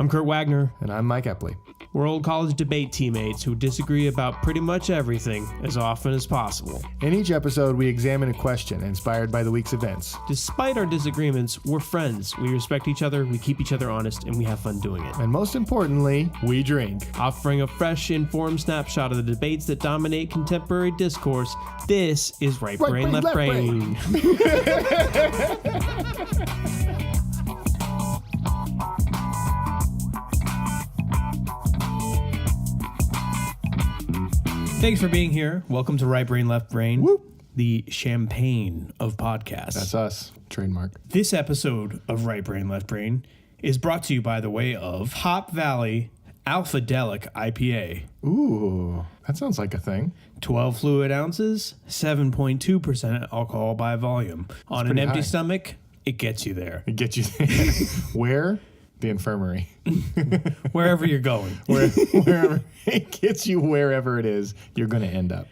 I'm Kurt Wagner. And I'm Mike Epley. We're old college debate teammates who disagree about pretty much everything as often as possible. In each episode, we examine a question inspired by the week's events. Despite our disagreements, we're friends. We respect each other, we keep each other honest, and we have fun doing it. And most importantly, we drink. Offering a fresh, informed snapshot of the debates that dominate contemporary discourse, this is Right Brain, Left Brain. Thanks for being here. Welcome to Right Brain, Left Brain, Whoop. The champagne of podcasts. That's us. Trademark. This episode of Right Brain, Left Brain is brought to you by the way of Hop Valley Alphadelic IPA. Ooh, that sounds like a thing. 12 fluid ounces, 7.2% alcohol by volume. On an empty stomach, it gets you there. It gets you there. Where? The infirmary. Wherever you're going. Wherever it gets you, wherever it is, you're going to end up.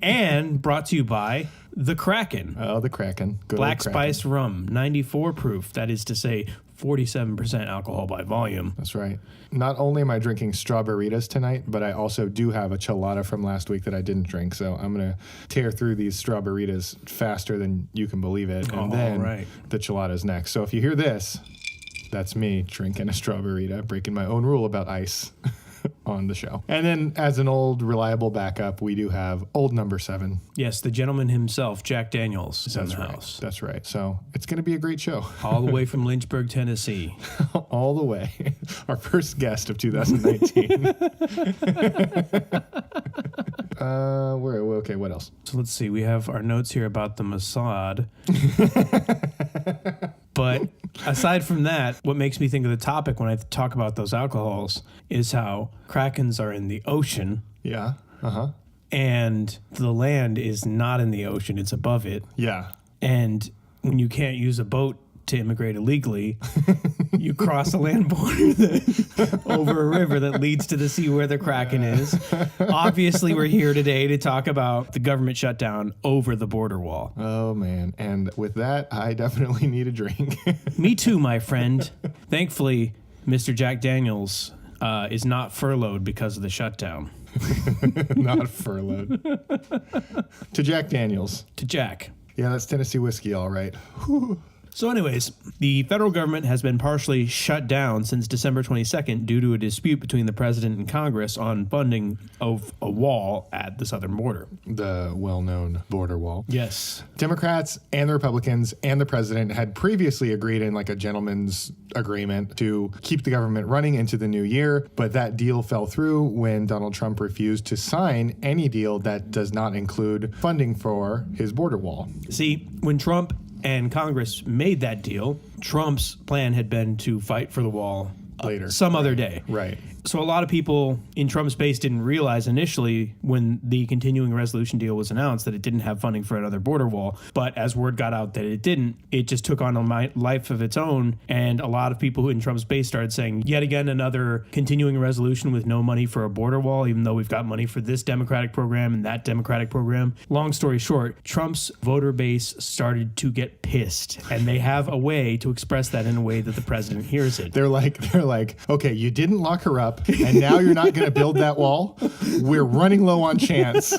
And brought to you by the Kraken. Oh, the Kraken. Good Black Kraken. Spice Rum, 94 proof. That is to say, 47% alcohol by volume. That's right. Not only am I drinking strawberries tonight, but I also do have a chelada from last week that I didn't drink. So I'm going to tear through these strawberries faster than you can believe it. And then the chelada's next. So if you hear this, that's me drinking a strawberita, breaking my own rule about ice on the show. And then as an old reliable backup, we do have old number 7. Yes, the gentleman himself, Jack Daniels, is in the house. That's right. So it's going to be a great show. All the way from Lynchburg, Tennessee. All the way. Our first guest of 2019. Okay, what else? So let's see. We have our notes here about the Mossad. But aside from that, what makes me think of the topic when I talk about those alcohols is how Krakens are in the ocean. Yeah. Uh-huh. And the land is not in the ocean. It's above it. Yeah. And when you can't use a boat to immigrate illegally, you cross a land border over a river that leads to the sea where the Kraken is. Obviously, we're here today to talk about the government shutdown over the border wall. Oh, man. And with that, I definitely need a drink. Me too, my friend. Thankfully, Mr. Jack Daniels is not furloughed because of the shutdown. Not furloughed. To Jack Daniels. To Jack. Yeah, that's Tennessee whiskey, all right. Whew. So anyways, the federal government has been partially shut down since December 22nd due to a dispute between the president and Congress on funding of a wall at the southern border. The well-known border wall. Yes. Democrats and the Republicans and the president had previously agreed in like a gentleman's agreement to keep the government running into the new year, but that deal fell through when Donald Trump refused to sign any deal that does not include funding for his border wall. See, when Trump and Congress made that deal, Trump's plan had been to fight for the wall later, some other day. Right. So a lot of people in Trump's base didn't realize initially when the continuing resolution deal was announced that it didn't have funding for another border wall. But as word got out that it didn't, it just took on a life of its own. And a lot of people who in Trump's base started saying, yet again, another continuing resolution with no money for a border wall, even though we've got money for this Democratic program and that Democratic program. Long story short, Trump's voter base started to get pissed. And they have a way to express that in a way that the president hears it. They're like, okay, you didn't lock her up. And now you're not going to build that wall? We're running low on chance.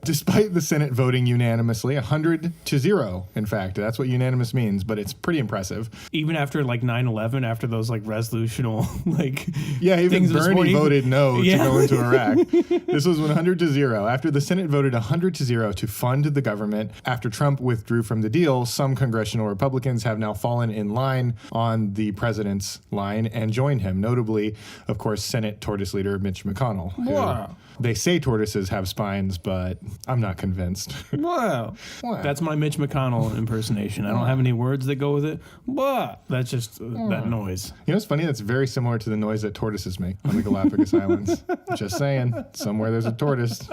Despite the Senate voting unanimously, 100-0, in fact. That's what unanimous means, but it's pretty impressive. Even after like 9/11, after those like resolutional even Bernie voted no to go into Iraq. This was 100-0. After the Senate voted 100-0 to fund the government, after Trump withdrew from the deal, some congressional Republicans have now fallen in line on the president's line and joined him. Notably, of course, Senate tortoise leader Mitch McConnell. Wow. They say tortoises have spines, but I'm not convinced. Wow. That's my Mitch McConnell impersonation. I don't have any words that go with it. But that's just that noise. You know, it's funny. That's very similar to the noise that tortoises make on the Galapagos Islands. Just saying. Somewhere there's a tortoise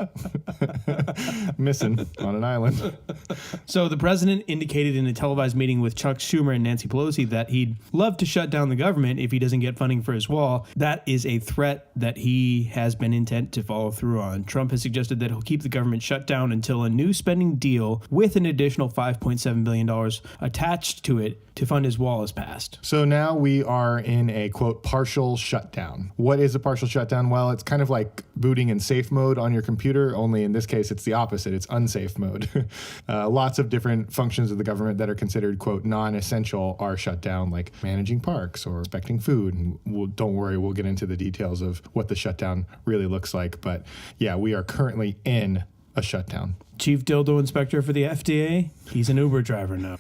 missing on an island. So the president indicated in a televised meeting with Chuck Schumer and Nancy Pelosi that he'd love to shut down the government if he doesn't get funding for his wall. That is a threat that he has been intent to follow through on. Trump has suggested that he'll keep the government shut down until a new spending deal with an additional $5.7 billion attached to it to fund his wall is passed. So now we are in a, quote, partial shutdown. What is a partial shutdown? Well, it's kind of like booting in safe mode on your computer, only in this case, it's the opposite. It's unsafe mode. Lots of different functions of the government that are considered, quote, non-essential are shut down, like managing parks or inspecting food. And don't worry, we'll get into the details of what the shutdown really looks like. But yeah, we are currently in a shutdown. Chief Dildo Inspector for the FDA, he's an Uber driver now.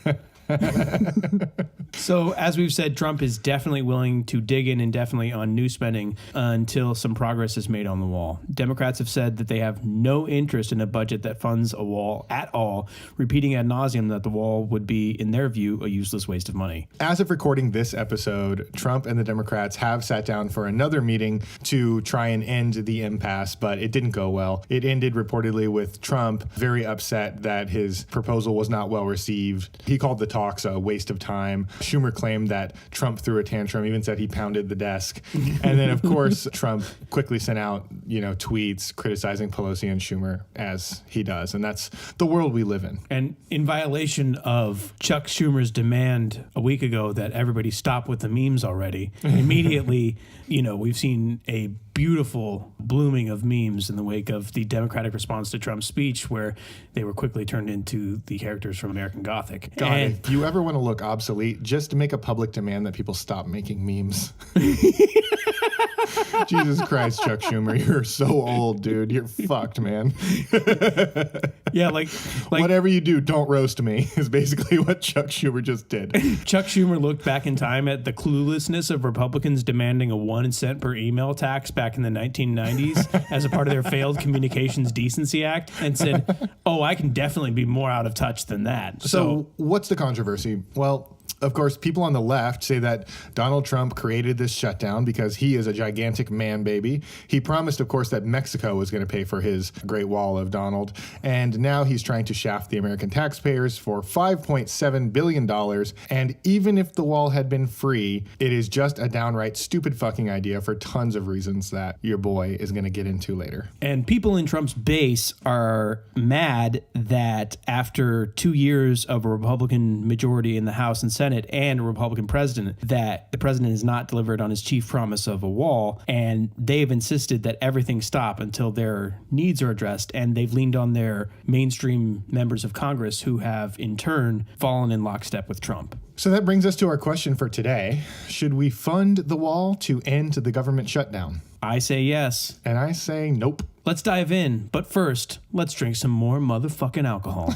So, as we've said, Trump is definitely willing to dig in indefinitely on new spending until some progress is made on the wall. Democrats have said that they have no interest in a budget that funds a wall at all, repeating ad nauseum that the wall would be, in their view, a useless waste of money. As of recording this episode, Trump and the Democrats have sat down for another meeting to try and end the impasse, but it didn't go well. It ended reportedly with Trump very upset that his proposal was not well received. He called the talks a waste of time. Schumer claimed that Trump threw a tantrum, even said he pounded the desk. And then, of course, Trump quickly sent out, tweets criticizing Pelosi and Schumer, as he does. And that's the world we live in. And in violation of Chuck Schumer's demand a week ago that everybody stop with the memes already, immediately, we've seen a beautiful blooming of memes in the wake of the Democratic response to Trump's speech, where they were quickly turned into the characters from American Gothic. God, if you ever want to look obsolete, just make a public demand that people stop making memes. Jesus Christ, Chuck Schumer, you're so old, dude. You're fucked, man. Yeah, like whatever you do, don't roast me, is basically what Chuck Schumer just did. Chuck Schumer looked back in time at the cluelessness of Republicans demanding a 1 cent per email tax back in the 1990s as a part of their failed Communications Decency Act and said, oh, I can definitely be more out of touch than that. So what's the controversy? Well, of course, people on the left say that Donald Trump created this shutdown because he is a gigantic man baby. He promised, of course, that Mexico was going to pay for his Great Wall of Donald. And now he's trying to shaft the American taxpayers for $5.7 billion. And even if the wall had been free, it is just a downright stupid fucking idea for tons of reasons that your boy is going to get into later. And people in Trump's base are mad that after 2 years of a Republican majority in the House and Senate and a Republican president, that the president has not delivered on his chief promise of a wall, and they've insisted that everything stop until their needs are addressed, and they've leaned on their mainstream members of Congress who have in turn fallen in lockstep with Trump. So that brings us to our question for today. Should we fund the wall to end the government shutdown? I say yes. And I say nope. Let's dive in, but first, let's drink some more motherfucking alcohol.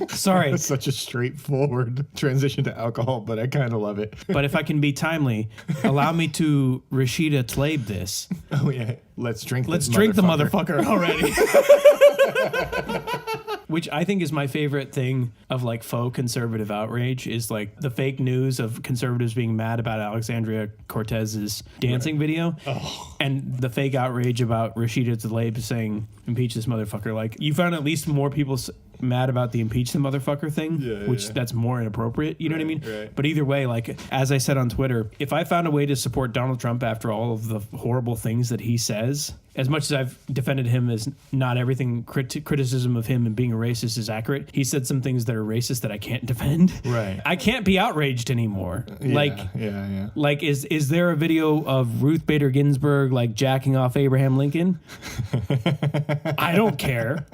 Sorry. That's such a straightforward transition to alcohol, but I kind of love it. But if I can be timely, allow me to Rashida Tlaib this. Oh, yeah. Let's drink the motherfucker already. Which I think is my favorite thing of like faux conservative outrage is like the fake news of conservatives being mad about Alexandria Cortez's dancing video. Oh. And the fake outrage about Rashida Tlaib saying, impeach this motherfucker. Like, you found at least more people mad about the impeach the motherfucker thing, which that's more inappropriate. You know what I mean? Right. But either way, like, as I said on Twitter, if I found a way to support Donald Trump after all of the horrible things that he says, as much as I've defended him as not everything criticism of him and being a racist is accurate, he said some things that are racist that I can't defend. Right. I can't be outraged anymore. Yeah. Like, is there a video of Ruth Bader Ginsburg like jacking off Abraham Lincoln? I don't care.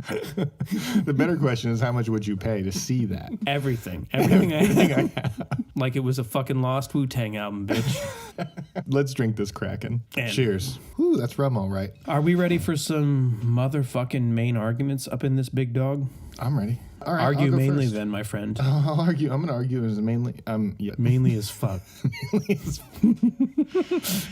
The better question is, how much would you pay to see that? Everything I have. Like it was a fucking Lost Wu-Tang album, bitch. Let's drink this Kraken. And cheers. Ooh, that's rum, all right. Are we ready for some motherfucking main arguments up in this big dog? I'm ready. All right, argue mainly first. Then, my friend. I'll argue. I'm going to argue as mainly. Mainly as fuck.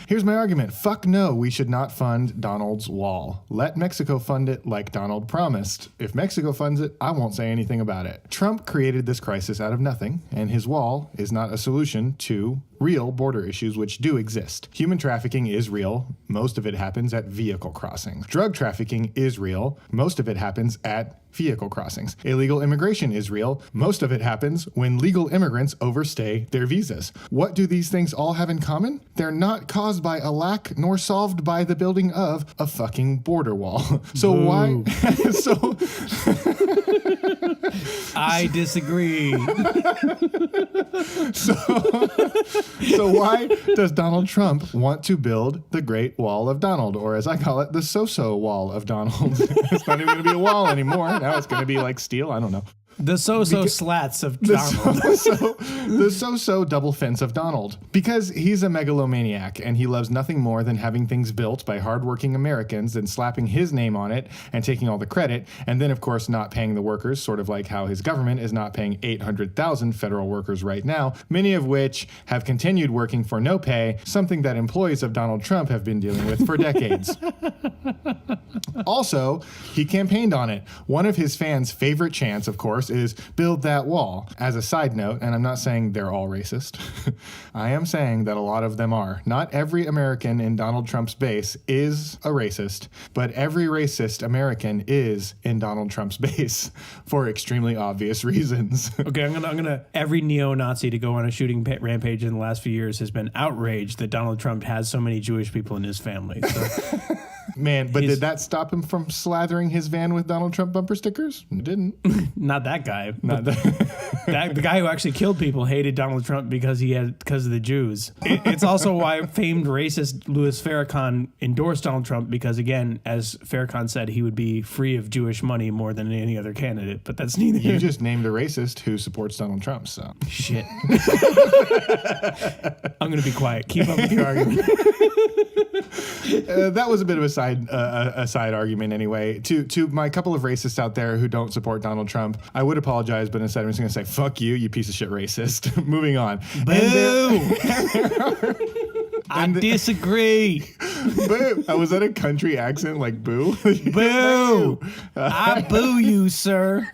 Here's my argument. Fuck no, we should not fund Donald's wall. Let Mexico fund it like Donald promised. If Mexico funds it, I won't say anything about it. Trump created this crisis out of nothing, and his wall is not a solution to real border issues which do exist. Human trafficking is real. Most of it happens at vehicle crossings. Drug trafficking is real. Most of it happens at vehicle crossings. Illegal immigration is real. Most of it happens when legal immigrants overstay their visas. What do these things all have in common? They're not caused by a lack nor solved by the building of a fucking border wall. So why? So I disagree. So why does Donald Trump want to build the Great Wall of Donald, or as I call it, the so-so Wall of Donald? It's not even going to be a wall anymore. Now it's going to be like steel. I don't know. The so-so slats of Donald. The so-so double fence of Donald. Because he's a megalomaniac and he loves nothing more than having things built by hardworking Americans and slapping his name on it and taking all the credit. And then, of course, not paying the workers, sort of like how his government is not paying 800,000 federal workers right now, many of which have continued working for no pay, something that employees of Donald Trump have been dealing with for decades. Also, he campaigned on it. One of his fans' favorite chants, of course, is build that wall. As a side note, and I'm not saying they're all racist, I am saying that a lot of them are. Not every American in Donald Trump's base is a racist, but every racist American is in Donald Trump's base for extremely obvious reasons. Okay, I'm gonna. Every neo-Nazi to go on a shooting rampage in the last few years has been outraged that Donald Trump has so many Jewish people in his family. So. Man, but did that stop him from slathering his van with Donald Trump bumper stickers? It didn't. Not that guy. Not that. The guy who actually killed people hated Donald Trump because of the Jews. It's also why famed racist Louis Farrakhan endorsed Donald Trump because, again, as Farrakhan said, he would be free of Jewish money more than any other candidate. But that's neither. You just named a racist who supports Donald Trump. So shit. I'm gonna be quiet. Keep up with your argument. That was a bit of a side argument anyway. To my couple of racists out there who don't support Donald Trump, I would apologize, but instead I'm just going to say, fuck you, you piece of shit racist. Moving on. Boo! I disagree. Boo. Was that a country accent like boo? Boo! I boo you, sir.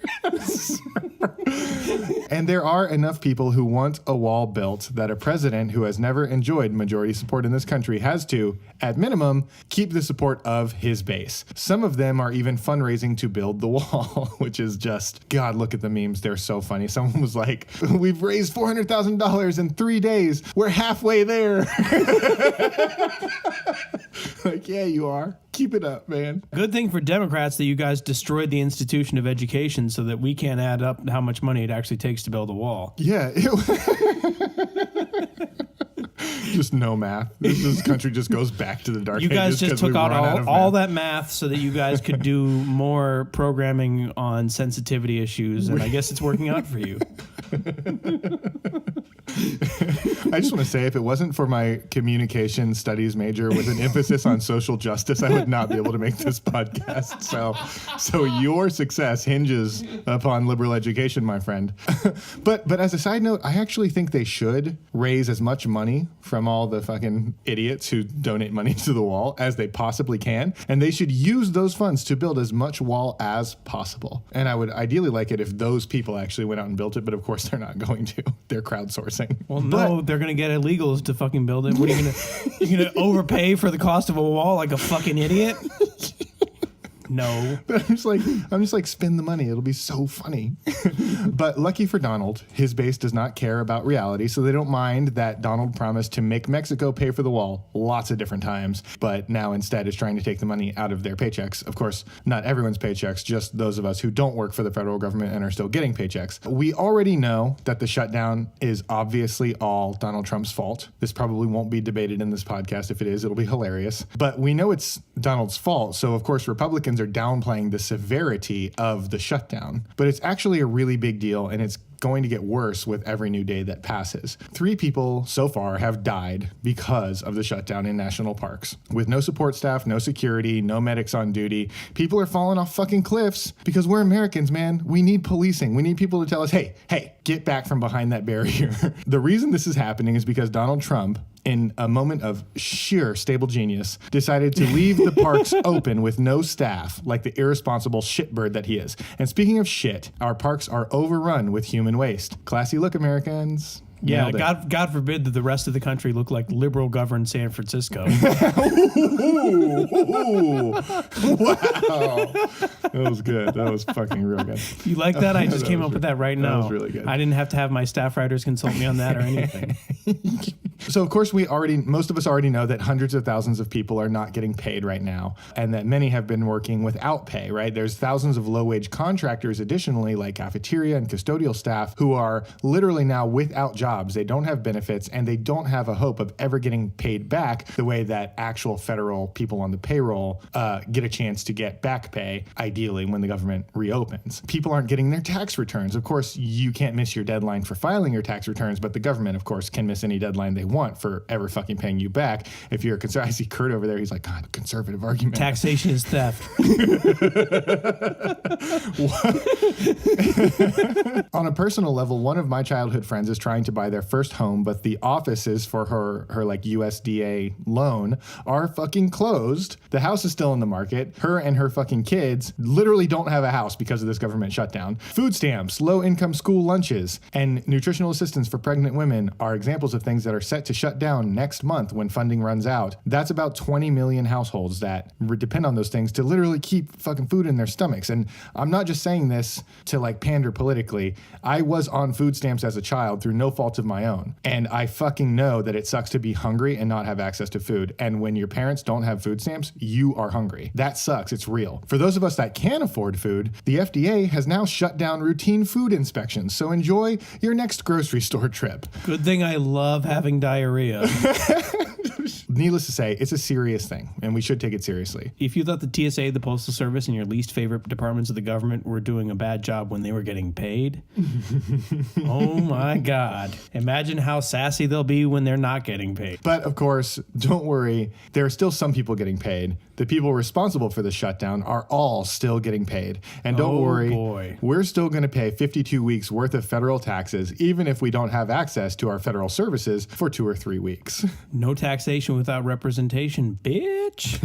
And there are enough people who want a wall built that a president who has never enjoyed majority support in this country has to, at minimum, keep the support of his base. Some of them are even fundraising to build the wall, which is just, God, look at the memes. They're so funny. Someone was like, we've raised $400,000 in 3 days. We're halfway there. Like, yeah, you are. Keep it up, man. Good thing for Democrats that you guys destroyed the institution of education so that we can't add up how much money it actually takes to build a wall. Yeah. Just no math. This country just goes back to the dark ages. You guys just took out all that math so that you guys could do more programming on sensitivity issues, and I guess it's working out for you. I just want to say, if it wasn't for my communication studies major with an emphasis on social justice, I would not be able to make this podcast. So your success hinges upon liberal education, my friend. But as a side note, I actually think they should raise as much money from all the fucking idiots who donate money to the wall as they possibly can. And they should use those funds to build as much wall as possible. And I would ideally like it if those people actually went out and built it. But of course, they're not going to. They're crowdsourcing. Well, no, they're going to get illegals to fucking build it. What are you going to, you're going to overpay for the cost of a wall like a fucking idiot? No. But I'm just like, spend the money. It'll be so funny. But lucky for Donald, his base does not care about reality, so they don't mind that Donald promised to make Mexico pay for the wall lots of different times, but now instead is trying to take the money out of their paychecks. Of course, not everyone's paychecks, just those of us who don't work for the federal government and are still getting paychecks. We already know that the shutdown is obviously all Donald Trump's fault. This probably won't be debated in this podcast. If it is, it'll be hilarious. But we know it's Donald's fault, so of course Republicans are downplaying the severity of the shutdown. But it's actually a really big deal, and it's going to get worse with every new day that passes. 3 people so far have died because of the shutdown in national parks. With no support staff, no security, no medics on duty, people are falling off fucking cliffs because we're Americans, man. We need policing. We need people to tell us, hey, get back from behind that barrier. The reason this is happening is because Donald Trump, in a moment of sheer stable genius, decided to leave the parks open with no staff, like the irresponsible shitbird that he is. And speaking of shit, our parks are overrun with human waste. Classy look, Americans. Yeah, Nailed it. God forbid that the rest of the country look like liberal governed San Francisco. Ooh, wow. That was good. That was fucking real good. You like that? I just came up with that right now. That was really good. I didn't have to have my staff writers consult me on that or anything. So, of course, most of us already know that hundreds of thousands of people are not getting paid right now, and that many have been working without pay, right? There's thousands of low-wage contractors, additionally, like cafeteria and custodial staff, who are literally now without jobs. They don't have benefits, and they don't have a hope of ever getting paid back the way that actual federal people on the payroll get a chance to get back pay, ideally, when the government reopens. People aren't getting their tax returns. Of course, you can't miss your deadline for filing your tax returns, but the government, of course, can miss any deadline they want for ever fucking paying you back. If you're a conservative, I see Kurt over there, he's like, God, conservative argument. Taxation is theft. On a personal level, one of my childhood friends is trying to buy their first home, but the offices for her like USDA loan are fucking closed. The house is still in the market. Her and her fucking kids literally don't have a house because of this government shutdown. Food stamps, low income school lunches, and nutritional assistance for pregnant women are examples of things that are set to shut down next month when funding runs out. That's about 20 million households that depend on those things to literally keep fucking food in their stomachs. And I'm not just saying this to like pander politically. I was on food stamps as a child through no fault of my own. And I fucking know that it sucks to be hungry and not have access to food. And when your parents don't have food stamps, you are hungry. That sucks. It's real. For those of us that can afford food, the FDA has now shut down routine food inspections. So enjoy your next grocery store trip. Good thing I love having diarrhea. Needless to say, it's a serious thing, and we should take it seriously. If you thought the TSA, the Postal Service, and your least favorite departments of the government were doing a bad job when they were getting paid, oh my God. Imagine how sassy they'll be when they're not getting paid. But of course, don't worry, there are still some people getting paid. The people responsible for the shutdown are all still getting paid. And don't worry, we're still going to pay 52 weeks worth of federal taxes, even if we don't have access to our federal services for 2 or 3 weeks. No taxation without representation, bitch.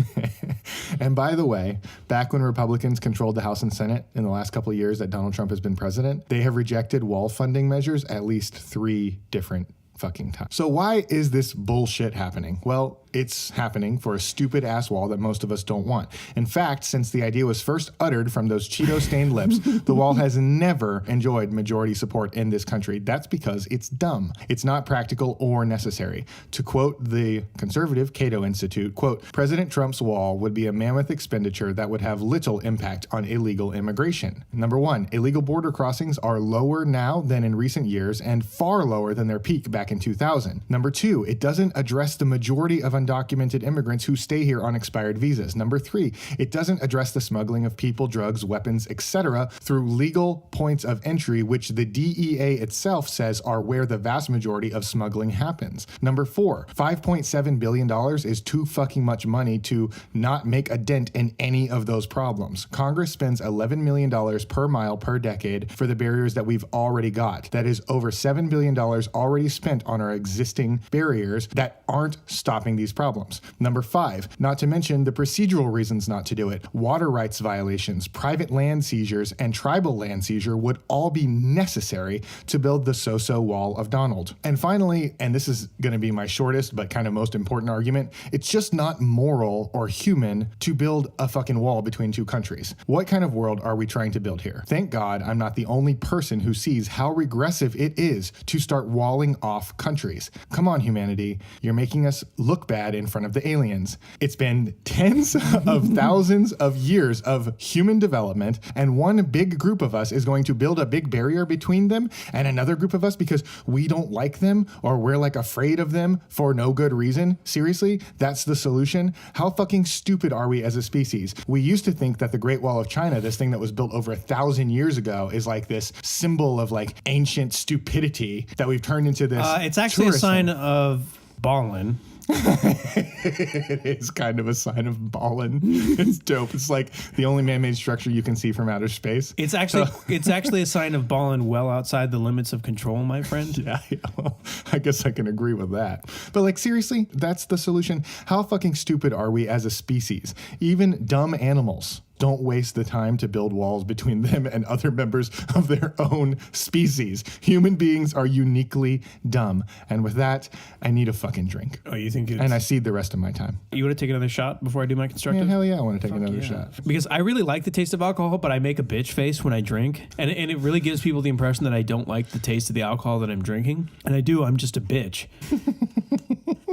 And by the way, back when Republicans controlled the House and Senate in the last couple of years that Donald Trump has been president, they have rejected wall funding measures at least 3 different fucking times. So why is this bullshit happening? Well, it's happening for a stupid ass wall that most of us don't want. In fact, since the idea was first uttered from those Cheeto-stained lips, the wall has never enjoyed majority support in this country. That's because it's dumb. It's not practical or necessary. To quote the conservative Cato Institute, quote, President Trump's wall would be a mammoth expenditure that would have little impact on illegal immigration. Number 1, illegal border crossings are lower now than in recent years and far lower than their peak back in 2000. Number 2, it doesn't address the majority of undocumented immigrants who stay here on expired visas. Number 3, it doesn't address the smuggling of people, drugs, weapons, etc. through legal points of entry, which the DEA itself says are where the vast majority of smuggling happens. Number 4, $5.7 billion is too fucking much money to not make a dent in any of those problems. Congress spends $11 million per mile per decade for the barriers that we've already got. That is over $7 billion already spent on our existing barriers that aren't stopping these problems. Number 5, not to mention the procedural reasons not to do it. Water rights violations, private land seizures, and tribal land seizure would all be necessary to build the so-so wall of Donald. And finally, and this is going to be my shortest but kind of most important argument, it's just not moral or human to build a fucking wall between two countries. What kind of world are we trying to build here? Thank God I'm not the only person who sees how regressive it is to start walling off countries. Come on, humanity. You're making us look bad in front of the aliens. It's been tens of thousands of years of human development, and one big group of us is going to build a big barrier between them and another group of us because we don't like them or we're like afraid of them for no good reason. Seriously? That's the solution? How fucking stupid are we as a species? We used to think that the Great Wall of China, this thing that was built over 1,000 years ago, is like this symbol of like ancient stupidity that we've turned into this. It's actually a sign of ballin'. It is kind of a sign of ballin'. It's dope. It's like the only man-made structure you can see from outer space. It's actually a sign of ballin' well outside the limits of control, my friend. Yeah, well, I guess I can agree with that. But like seriously, that's the solution. How fucking stupid are we as a species? Even dumb animals don't waste the time to build walls between them and other members of their own species. Human beings are uniquely dumb. And with that, I need a fucking drink. Oh, you think and I cede the rest of my time. You want to take another shot before I do my constructive? Yeah, hell yeah, I want to take another shot. Because I really like the taste of alcohol, but I make a bitch face when I drink. And it really gives people the impression that I don't like the taste of the alcohol that I'm drinking. And I do, I'm just a bitch.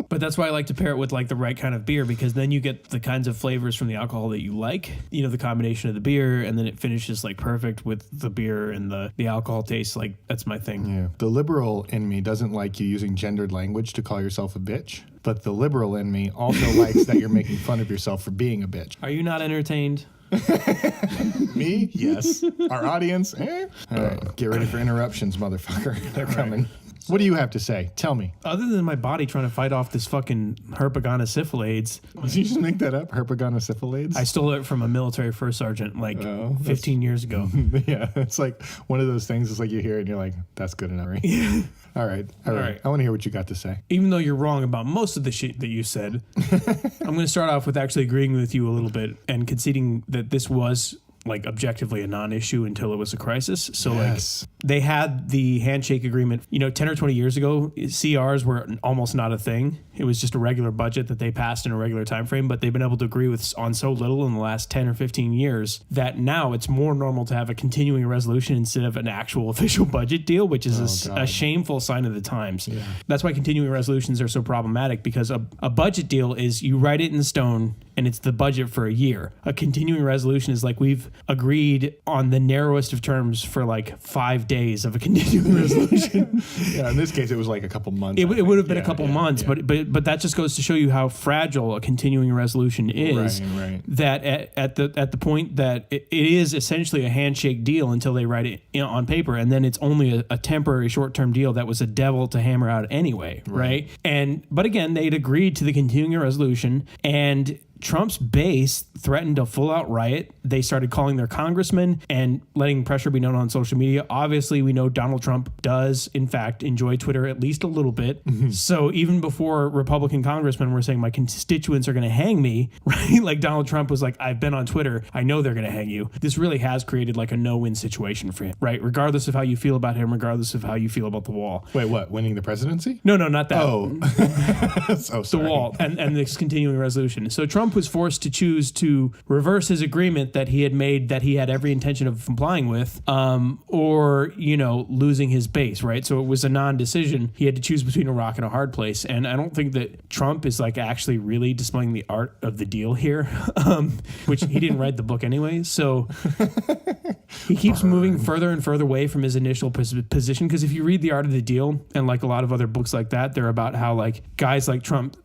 But that's why I like to pair it with like the right kind of beer, because then you get the kinds of flavors from the alcohol that you like, you know, the combination of the beer, and then it finishes like perfect with the beer and the alcohol taste. Like, that's my thing. Yeah. The liberal in me doesn't like you using gendered language to call yourself a bitch, but the liberal in me also likes that you're making fun of yourself for being a bitch. Are you not entertained? Me? Yes. Our audience? All right. Get ready for interruptions, motherfucker. They're coming. What do you have to say? Tell me. Other than my body trying to fight off this fucking herpagonisyphilades. Did you just make that up? Herpagonisyphilades? I stole it from a military first sergeant like 15 years ago. Yeah, it's like one of those things. It's like you hear it and you're like, that's good enough, right? Yeah. All right. I want to hear what you got to say. Even though you're wrong about most of the shit that you said, I'm going to start off with actually agreeing with you a little bit and conceding that this was like objectively a non-issue until it was a crisis. So yes. Like they had the handshake agreement, 10 or 20 years ago, CRs were almost not a thing. It was just a regular budget that they passed in a regular time frame, but they've been able to agree on so little in the last 10 or 15 years that now it's more normal to have a continuing resolution instead of an actual official budget deal, which is a shameful sign of the times. Yeah. That's why continuing resolutions are so problematic, because a budget deal is you write it in stone and it's the budget for a year. A continuing resolution is like we've agreed on the narrowest of terms for like 5 days of a continuing resolution. Yeah, in this case, it was like a couple months. It would have been a couple months, but that just goes to show you how fragile a continuing resolution is. Right. That at the point that it is essentially a handshake deal until they write it on paper, and then it's only a temporary short-term deal that was a devil to hammer out anyway, right? But again, they'd agreed to the continuing resolution, and Trump's base threatened a full-out riot. They started calling their congressmen and letting pressure be known on social media. Obviously, we know Donald Trump does, in fact, enjoy Twitter at least a little bit. Mm-hmm. So even before Republican congressmen were saying, my constituents are going to hang me, right? Like Donald Trump was like, I've been on Twitter. I know they're going to hang you. This really has created like a no-win situation for him, right? Regardless of how you feel about him, regardless of how you feel about the wall. Wait, what? Winning the presidency? No, not that. Oh. So sorry. The wall and this continuing resolution. So Trump was forced to choose to reverse his agreement that he had made, that he had every intention of complying with, or losing his base, right? So it was a non-decision. He had to choose between a rock and a hard place, and I don't think that Trump is like actually really displaying the art of the deal here, which he didn't write the book anyway. So he keeps moving further and further away from his initial position, because if you read The Art of the Deal and like a lot of other books like that, they're about how like guys like Trump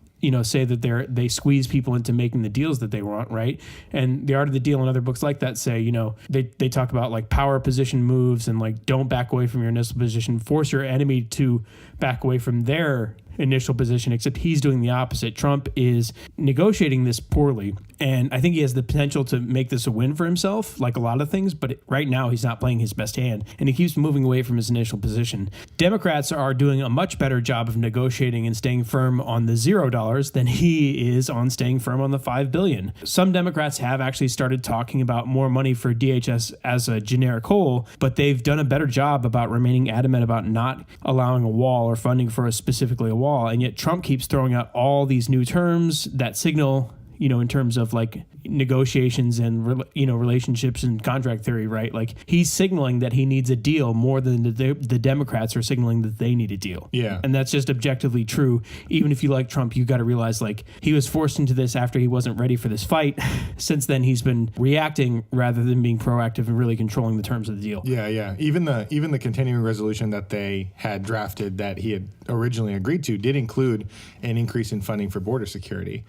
say that they squeeze people into making the deals that they want, right? And The Art of the Deal and other books like that say, they talk about like power position moves and like don't back away from your initial position, force your enemy to back away from their initial position, except he's doing the opposite. Trump is negotiating this poorly, and I think he has the potential to make this a win for himself, like a lot of things, but right now he's not playing his best hand, and he keeps moving away from his initial position. Democrats are doing a much better job of negotiating and staying firm on the $0 than he is on staying firm on the $5 billion. Some Democrats have actually started talking about more money for DHS as a generic whole, but they've done a better job about remaining adamant about not allowing a wall or funding for specifically a wall. And yet Trump keeps throwing out all these new terms that signal, in terms of like negotiations and, relationships and contract theory, right? Like he's signaling that he needs a deal more than the Democrats are signaling that they need a deal. Yeah. And that's just objectively true. Even if you like Trump, you got to realize like he was forced into this after he wasn't ready for this fight. Since then, he's been reacting rather than being proactive and really controlling the terms of the deal. Yeah. Even the continuing resolution that they had drafted that he had originally agreed to did include an increase in funding for border security.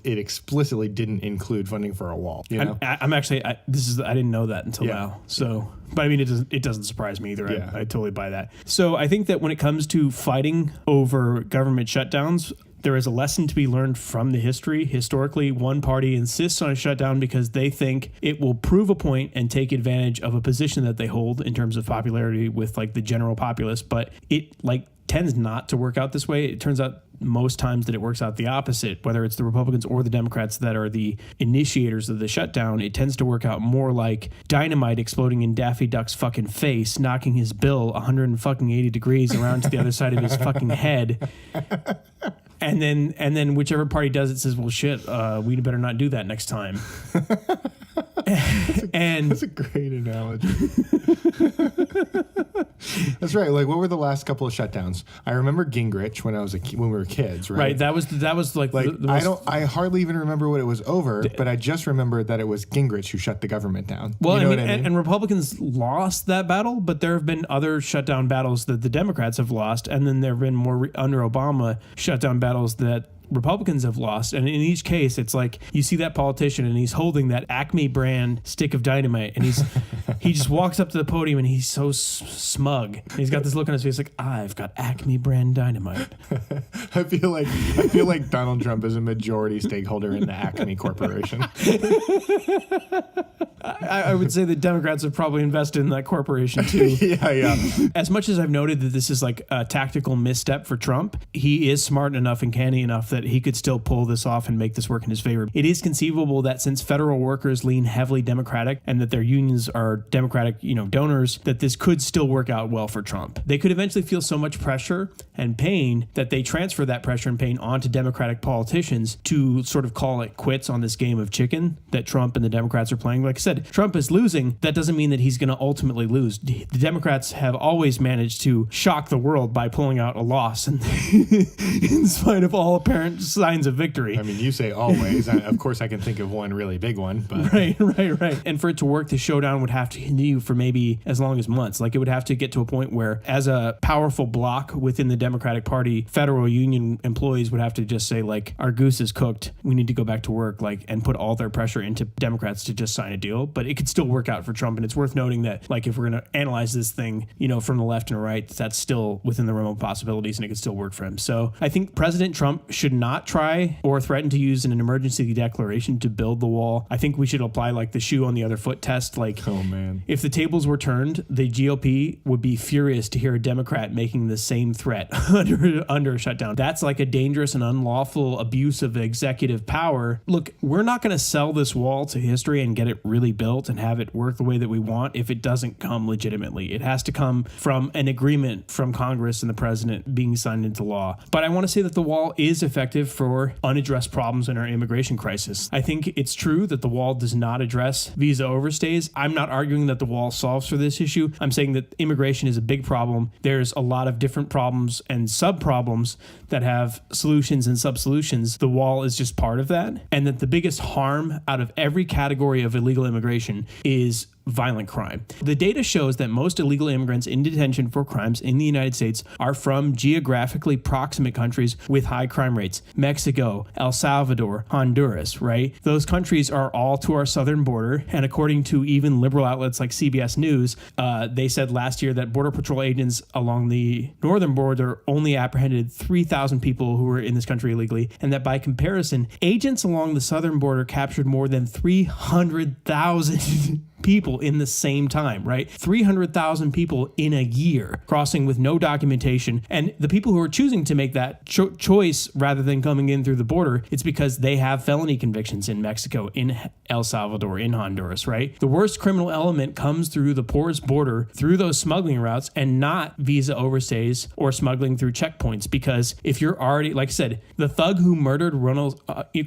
It explicitly didn't include funding for a wall. I'm actually I didn't know that until now. So, but I mean, it doesn't surprise me either. Yeah. I totally buy that. So I think that when it comes to fighting over government shutdowns, there is a lesson to be learned from the history. Historically, one party insists on a shutdown because they think it will prove a point and take advantage of a position that they hold in terms of popularity with like the general populace. But it like tends not to work out this way. It turns out most times that it works out the opposite, whether it's the Republicans or the Democrats that are the initiators of the shutdown. It tends to work out more like dynamite exploding in Daffy Duck's fucking face, knocking his bill 180 degrees around to the other side of his fucking head. And then whichever party does it says, well, shit, we better not do that next time. That's a great analogy. That's right. Like, what were the last couple of shutdowns? I remember Gingrich when we were kids, right? Right. That was like the most, I hardly even remember what it was over, but I just remember that it was Gingrich who shut the government down. Well, you know what I mean? And Republicans lost that battle, but there have been other shutdown battles that the Democrats have lost, and then there have been more under Obama shutdown battles that Republicans have lost. And in each case, it's like you see that politician and he's holding that Acme brand stick of dynamite, and he just walks up to the podium and he's so smug. And he's got this look on his face like, I've got Acme brand dynamite. I feel like Donald Trump is a majority stakeholder in the Acme Corporation. I would say the Democrats have probably invested in that corporation too. Yeah. As much as I've noted that this is like a tactical misstep for Trump, he is smart enough and canny enough that he could still pull this off and make this work in his favor. It is conceivable that since federal workers lean heavily Democratic and that their unions are Democratic, donors, that this could still work out well for Trump. They could eventually feel so much pressure and pain that they transfer that pressure and pain onto Democratic politicians to sort of call it quits on this game of chicken that Trump and the Democrats are playing. Like I said, Trump is losing. That doesn't mean that he's going to ultimately lose. The Democrats have always managed to shock the world by pulling out a loss, and in spite of all apparent signs of victory. I mean, you say always. Of course, I can think of one really big one. But. Right. And for it to work, the showdown would have to continue for maybe as long as months. Like, it would have to get to a point where, as a powerful bloc within the Democratic Party, federal union employees would have to just say, like, our goose is cooked. We need to go back to work, like, and put all their pressure into Democrats to just sign a deal. But it could still work out for Trump. And it's worth noting that, like, if we're going to analyze this thing, from the left and right, that's still within the realm of possibilities, and it could still work for him. So I think President Trump should not try or threaten to use an emergency declaration to build the wall. I think we should apply like the shoe on the other foot test. Like, oh man, if the tables were turned, the GOP would be furious to hear a Democrat making the same threat under a shutdown. That's like a dangerous and unlawful abuse of executive power. Look, we're not going to sell this wall to history and get it really built and have it work the way that we want if it doesn't come legitimately. It has to come from an agreement from Congress and the president being signed into law. But I want to say that the wall is effective for unaddressed problems in our immigration crisis. I think it's true that the wall does not address visa overstays. I'm not arguing that the wall solves for this issue. I'm saying that immigration is a big problem. There's a lot of different problems and sub-problems that have solutions and sub-solutions. The wall is just part of that. And that the biggest harm out of every category of illegal immigration is violent crime. The data shows that most illegal immigrants in detention for crimes in the United States are from geographically proximate countries with high crime rates. Mexico, El Salvador, Honduras, right? Those countries are all to our southern border. And according to even liberal outlets like CBS News, they said last year that Border Patrol agents along the northern border only apprehended 3,000 people who were in this country illegally. And that by comparison, agents along the southern border captured more than 300,000 people in the same time, right? 300,000 people in a year crossing with no documentation. And the people who are choosing to make that choice rather than coming in through the border, it's because they have felony convictions in Mexico, in El Salvador, in Honduras, right? The worst criminal element comes through the porous border, through those smuggling routes, and not visa overstays or smuggling through checkpoints. Because if you're already, like I said, the thug who murdered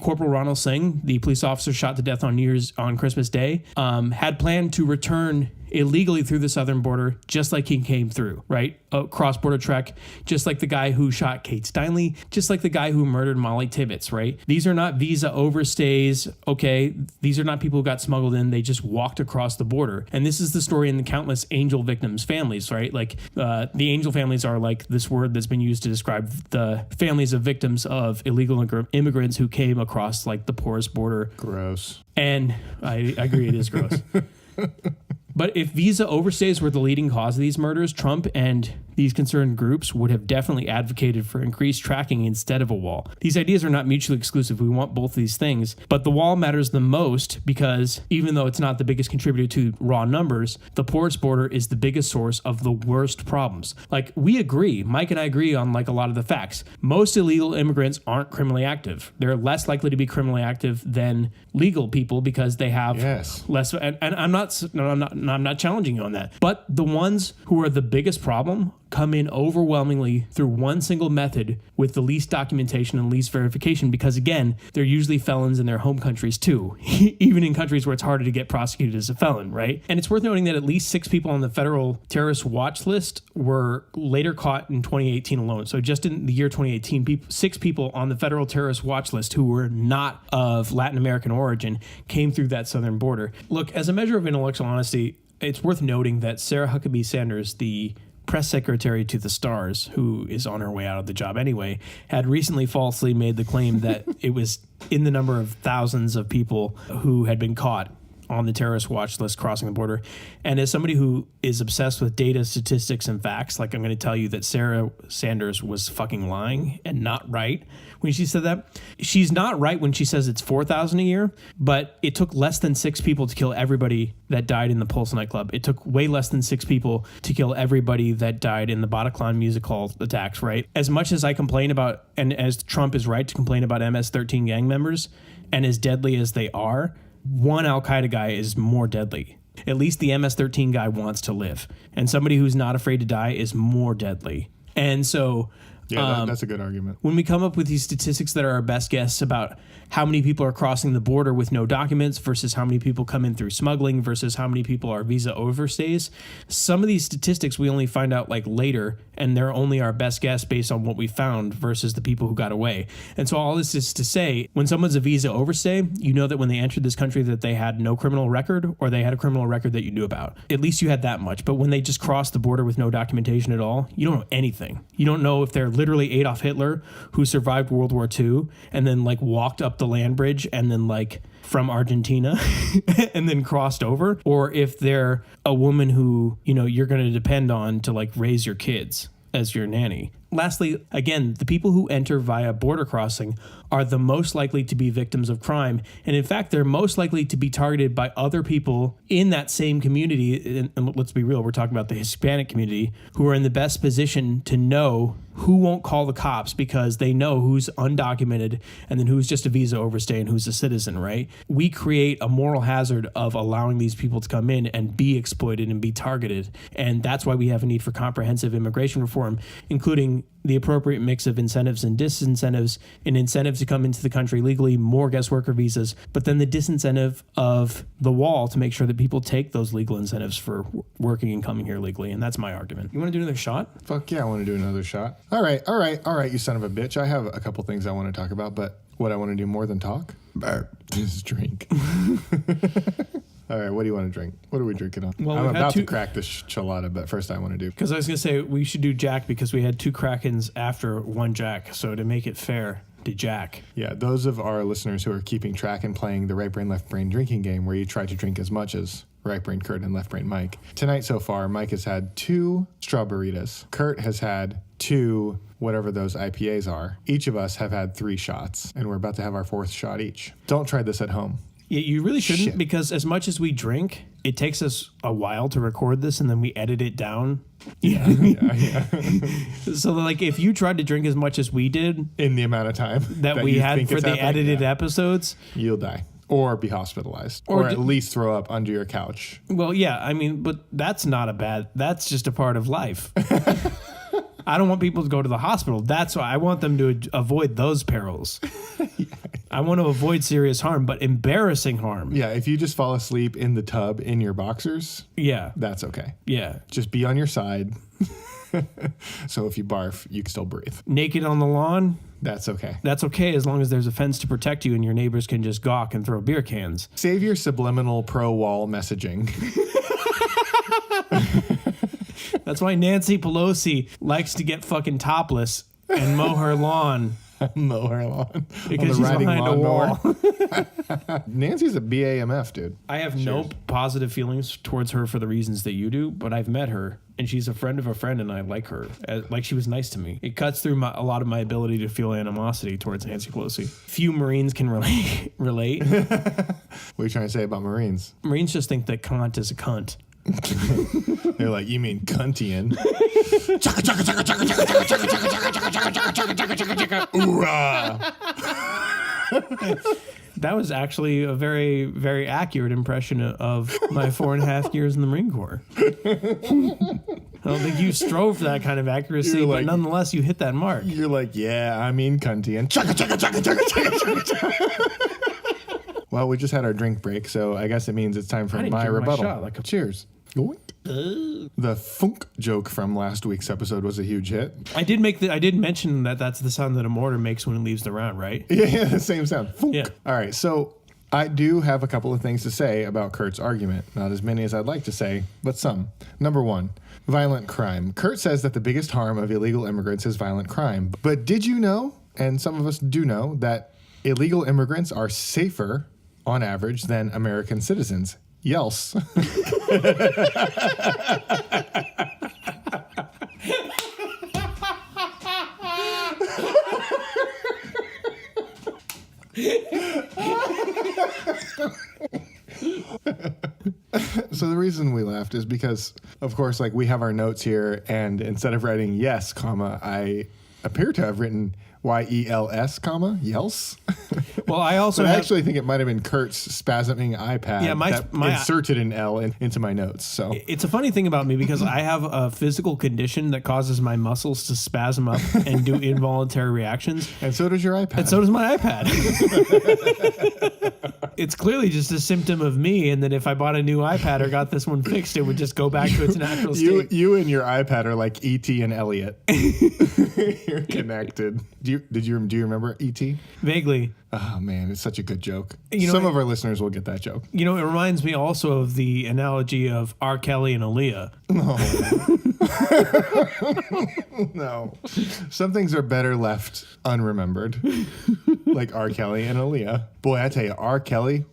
Corporal Ronald Singh, the police officer shot to death on Christmas Day, had planned to return illegally through the southern border, just like he came through, right? A cross-border trek, just like the guy who shot Kate Steinle, just like the guy who murdered Molly Tibbetts, right? These are not visa overstays, okay? These are not people who got smuggled in. They just walked across the border. And this is the story in the countless angel victims' families, right? Like, the angel families are like this word that's been used to describe the families of victims of illegal immigrants who came across, like, the porous border. Gross. And I agree, it is gross. But if visa overstays were the leading cause of these murders, Trump and these concerned groups would have definitely advocated for increased tracking instead of a wall. These ideas are not mutually exclusive. We want both these things, but the wall matters the most because even though it's not the biggest contributor to raw numbers, the porous border is the biggest source of the worst problems. Like, we agree, Mike and I agree on like a lot of the facts. Most illegal immigrants aren't criminally active. They're less likely to be criminally active than legal people because they have less. And I'm not challenging you on that. But the ones who are the biggest problem come in overwhelmingly through one single method with the least documentation and least verification because, again, they're usually felons in their home countries too, even in countries where it's harder to get prosecuted as a felon, right? And it's worth noting that at least 6 people on the federal terrorist watch list were later caught in 2018 alone. So just in the year 2018, 6 people on the federal terrorist watch list who were not of Latin American origin came through that southern border. Look, as a measure of intellectual honesty, it's worth noting that Sarah Huckabee Sanders, the press secretary to the Stars, who is on her way out of the job anyway, had recently falsely made the claim that it was in the number of thousands of people who had been caught on the terrorist watch list crossing the border. And as somebody who is obsessed with data, statistics, and facts, like, I'm going to tell you that Sarah Sanders was fucking lying and not right when she said that. She's not right when she says it's 4,000 a year, but it took less than 6 people to kill everybody that died in the Pulse nightclub. It took way less than 6 people to kill everybody that died in the Bataclan music hall attacks, right? As much as I complain about, and as Trump is right to complain about MS-13 gang members, and as deadly as they are, one Al-Qaeda guy is more deadly. At least the MS-13 guy wants to live. And somebody who's not afraid to die is more deadly. And so... yeah, that's a good argument. When we come up with these statistics that are our best guess about how many people are crossing the border with no documents versus how many people come in through smuggling versus how many people are visa overstays, some of these statistics we only find out like later, and they're only our best guess based on what we found versus the people who got away. And so all this is to say, when someone's a visa overstay, you know that when they entered this country that they had no criminal record or they had a criminal record that you knew about. At least you had that much. But when they just crossed the border with no documentation at all, you don't know anything. You don't know if they're literally Adolf Hitler who survived World War II and then like walked up the land bridge and then like from Argentina and then crossed over, or if they're a woman who, you know, you're going to depend on to like raise your kids as your nanny. Lastly, again, the people who enter via border crossing are the most likely to be victims of crime. And in fact, they're most likely to be targeted by other people in that same community. And let's be real, we're talking about the Hispanic community, who are in the best position to know who won't call the cops because they know who's undocumented and then who's just a visa overstay and who's a citizen, right? We create a moral hazard of allowing these people to come in and be exploited and be targeted. And that's why we have a need for comprehensive immigration reform, including the appropriate mix of incentives and disincentives, an incentive to come into the country legally, more guest worker visas, but then the disincentive of the wall to make sure that people take those legal incentives for working and coming here legally. And that's my argument. You want to do another shot? Fuck yeah, I want to do another shot. All right, you son of a bitch. I have a couple things I want to talk about, but what I want to do more than talk is drink. All right, what do you want to drink? What are we drinking on? Well, I'm about to crack this chelada, but first I want to do... Because I was going to say, we should do Jack because we had 2 Krakens after 1 Jack. So to make it fair, to Jack. Yeah, those of our listeners who are keeping track and playing the right brain, left brain drinking game where you try to drink as much as right brain Kurt and left brain Mike. Tonight so far, Mike has had 2 strawberries. Kurt has had 2... whatever those IPAs are. Each of us have had 3 shots, and we're about to have our 4th shot each. Don't try this at home. Yeah, you really shouldn't, because as much as we drink, it takes us a while to record this, and then we edit it down. Yeah. So, like, if you tried to drink as much as we did... in the amount of time that we had for the edited episodes... you'll die. Or be hospitalized. Or at least throw up under your couch. Well, yeah, I mean, but that's not a bad... that's just a part of life. I don't want people to go to the hospital. That's why I want them to avoid those perils. I want to avoid serious harm, but embarrassing harm. Yeah, if you just fall asleep in the tub in your boxers, yeah, that's okay. Yeah. Just be on your side. So if you barf, you can still breathe. Naked on the lawn? That's okay. That's okay as long as there's a fence to protect you and your neighbors can just gawk and throw beer cans. Save your subliminal pro-wall messaging. That's why Nancy Pelosi likes to get fucking topless and mow her lawn Mow her lawn. Because she's behind a wall. Nancy's a BAMF, dude. I have no positive feelings towards her for the reasons that you do, but I've met her, and she's a friend of a friend, and I like her. Like, she was nice to me. It cuts through a lot of my ability to feel animosity towards Nancy Pelosi. Few Marines can relate. What are you trying to say about Marines? Marines just think that Kant is a cunt. They're like, you mean Cuntian? That was actually a very, very accurate impression of my 4.5 years in the Marine Corps. I don't think you strove for that kind of accuracy, but nonetheless, you hit that mark. You're like, yeah, I mean Cuntian. Well, we just had our drink break, so I guess it means it's time for my rebuttal. Cheers. The funk joke from last week's episode was a huge hit. I did mention that that's the sound that a mortar makes when it leaves the round, right? Yeah, the same sound. Funk. Yeah. All right, so I do have a couple of things to say about Kurt's argument. Not as many as I'd like to say, but some. Number one, violent crime. Kurt says that the biggest harm of illegal immigrants is violent crime. But did you know, and some of us do know, that illegal immigrants are safer on average than American citizens? Yes. So the reason we laughed is because, of course, like we have our notes here, and instead of writing yes, comma, I appear to have written YELS, comma, yels. Well, I also I actually think it might have been Kurt's spasming iPad that inserted an L into my notes. So it's a funny thing about me because I have a physical condition that causes my muscles to spasm up and do involuntary reactions. And so does your iPad. And so does my iPad. It's clearly just a symptom of me, and that if I bought a new iPad or got this one fixed, it would just go back to its natural state. You and your iPad are like E.T. and Elliot. You're connected. Do you remember E.T.? Vaguely. Oh man, it's such a good joke. Some of our listeners will get that joke. It reminds me also of the analogy of R. Kelly and Aaliyah. No. Some things are better left unremembered. Like R. Kelly and Aaliyah. Boy, I tell you, R. Kelly,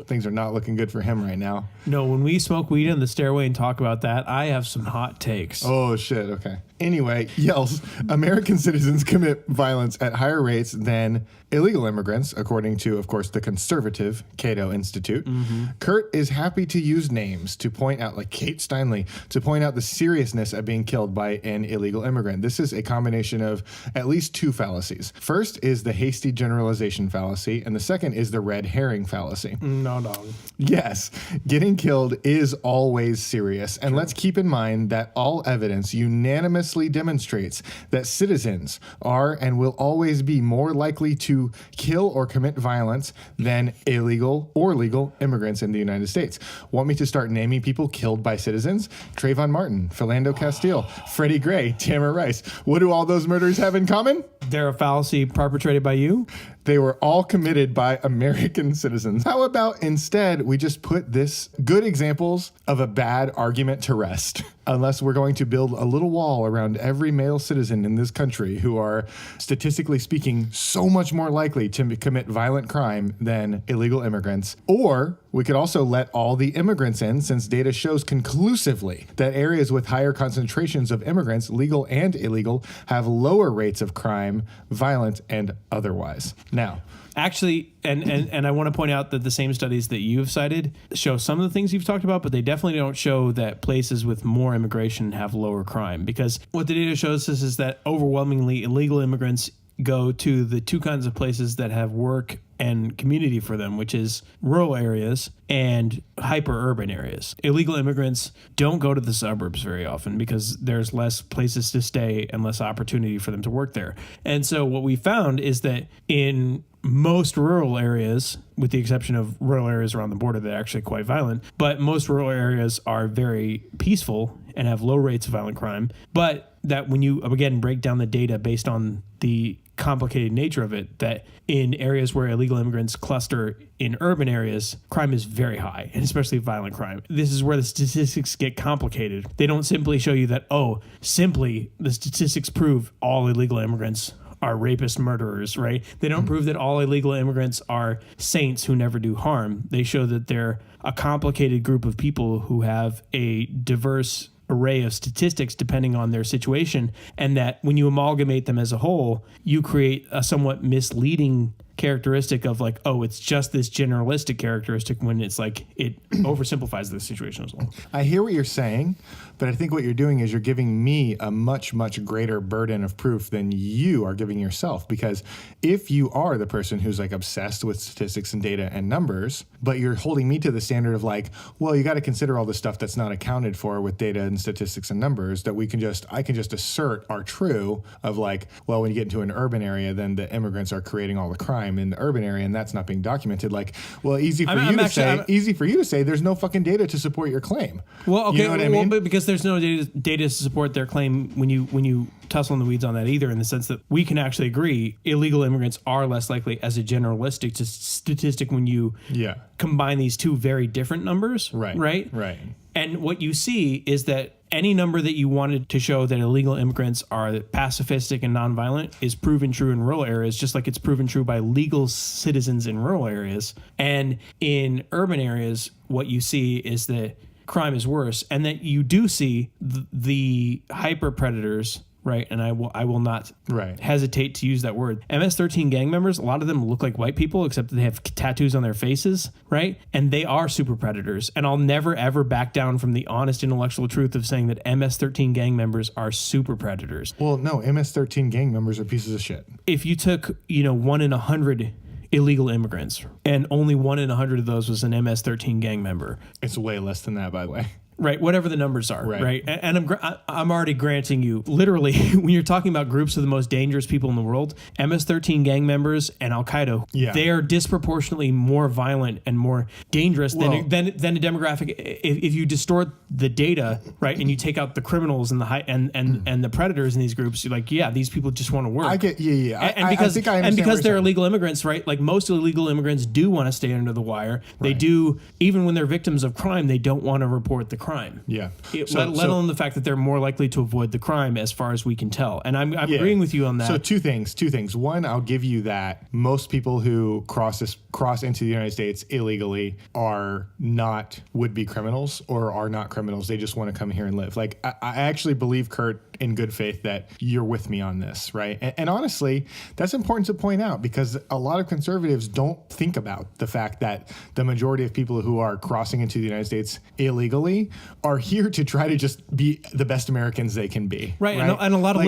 things are not looking good for him right now. No, when we smoke weed in the stairway and talk about that, I have some hot takes. Oh, shit. Okay. Anyway, yells, American citizens commit violence at higher rates than illegal immigrants, according to, of course, the conservative Cato Institute. Mm-hmm. Kurt is happy to use names to point out, like Kate Steinle, to point out the seriousness of being killed by an illegal immigrant. This is a combination of at least two fallacies. First is the hasty generalization fallacy, and the second is the red herring fallacy. No, dog. Yes, getting killed is always serious. And let's keep in mind that all evidence unanimously demonstrates that citizens are and will always be more likely to kill or commit violence than illegal or legal immigrants in the United States. Want me to start naming people killed by citizens? Trayvon Martin, Philando Castile, Freddie Gray, Tamir Rice. What do all those murders have in common? They're a fallacy perpetrated by you? They were all committed by American citizens. How about instead we just put this good examples of a bad argument to rest? Unless we're going to build a little wall around every male citizen in this country who are, statistically speaking, so much more likely to commit violent crime than illegal immigrants. Or we could also let all the immigrants in, since data shows conclusively that areas with higher concentrations of immigrants, legal and illegal, have lower rates of crime, violent and otherwise. Now, actually, and I want to point out that the same studies that you've cited show some of the things you've talked about, but they definitely don't show that places with more immigration have lower crime. Because what the data shows us is that overwhelmingly illegal immigrants go to the two kinds of places that have work and community for them, which is rural areas and hyper-urban areas. Illegal immigrants don't go to the suburbs very often because there's less places to stay and less opportunity for them to work there. And so what we found is that in most rural areas, with the exception of rural areas around the border that are actually quite violent, but most rural areas are very peaceful and have low rates of violent crime. But that when you, again, break down the data based on the complicated nature of it, that in areas where illegal immigrants cluster in urban areas, crime is very high, and especially violent crime. This is where the statistics get complicated. They don't simply show you that, simply the statistics prove all illegal immigrants are rapist murderers, right? They don't prove that all illegal immigrants are saints who never do harm. They show that they're a complicated group of people who have a diverse array of statistics depending on their situation, and that when you amalgamate them as a whole, you create a somewhat misleading characteristic of like, oh, it's just this generalistic characteristic, when it's like it oversimplifies the situation as well. I hear what you're saying, but I think what you're doing is you're giving me a much, much greater burden of proof than you are giving yourself. Because if you are the person who's like obsessed with statistics and data and numbers, but you're holding me to the standard of like, well, you got to consider all the stuff that's not accounted for with data and statistics and numbers that I can just assert are true, of like, well, when you get into an urban area, then the immigrants are creating all the crime in the urban area, and that's not being documented. Like, well, easy for you to say there's no fucking data to support your claim. Well, okay, you know what I mean? But because there's no data to support their claim when you tussle in the weeds on that either, in the sense that we can actually agree illegal immigrants are less likely as a generalistic statistic when you combine these two very different numbers. Right. And what you see is that any number that you wanted to show that illegal immigrants are pacifistic and nonviolent is proven true in rural areas, just like it's proven true by legal citizens in rural areas. And in urban areas, what you see is that crime is worse, and that you do see the hyper predators, right? And I will not hesitate to use that word. MS-13 gang members, a lot of them look like white people, except that they have tattoos on their faces, right? And they are super predators. And I'll never, ever back down from the honest intellectual truth of saying that MS-13 gang members are super predators. Well, no, MS-13 gang members are pieces of shit. If you took, 1 in 100 illegal immigrants, and only 1 in 100 of those was an MS-13 gang member. It's way less than that, by the way. Right, whatever the numbers are, right? And I'm already granting you, literally, when you're talking about groups of the most dangerous people in the world, MS-13 gang members and Al-Qaeda, they are disproportionately more violent and more dangerous than a demographic. If you distort the data, right, and you take out the criminals and the predators in these groups, you're like, these people just want to work. I get, And because they're illegal immigrants, right? Like most illegal immigrants do want to stay under the wire. They do, even when they're victims of crime, they don't want to report the crime. Let alone the fact that they're more likely to avoid the crime, as far as we can tell. And I'm agreeing with you on that. So two things. One, I'll give you that most people who cross into the United States illegally are not would-be criminals or are not criminals. They just want to come here and live. Like, I actually believe, Kurt, in good faith, that you're with me on this, right? And honestly, that's important to point out, because a lot of conservatives don't think about the fact that the majority of people who are crossing into the United States illegally are here to try to just be the best Americans they can be. Right. And a lot of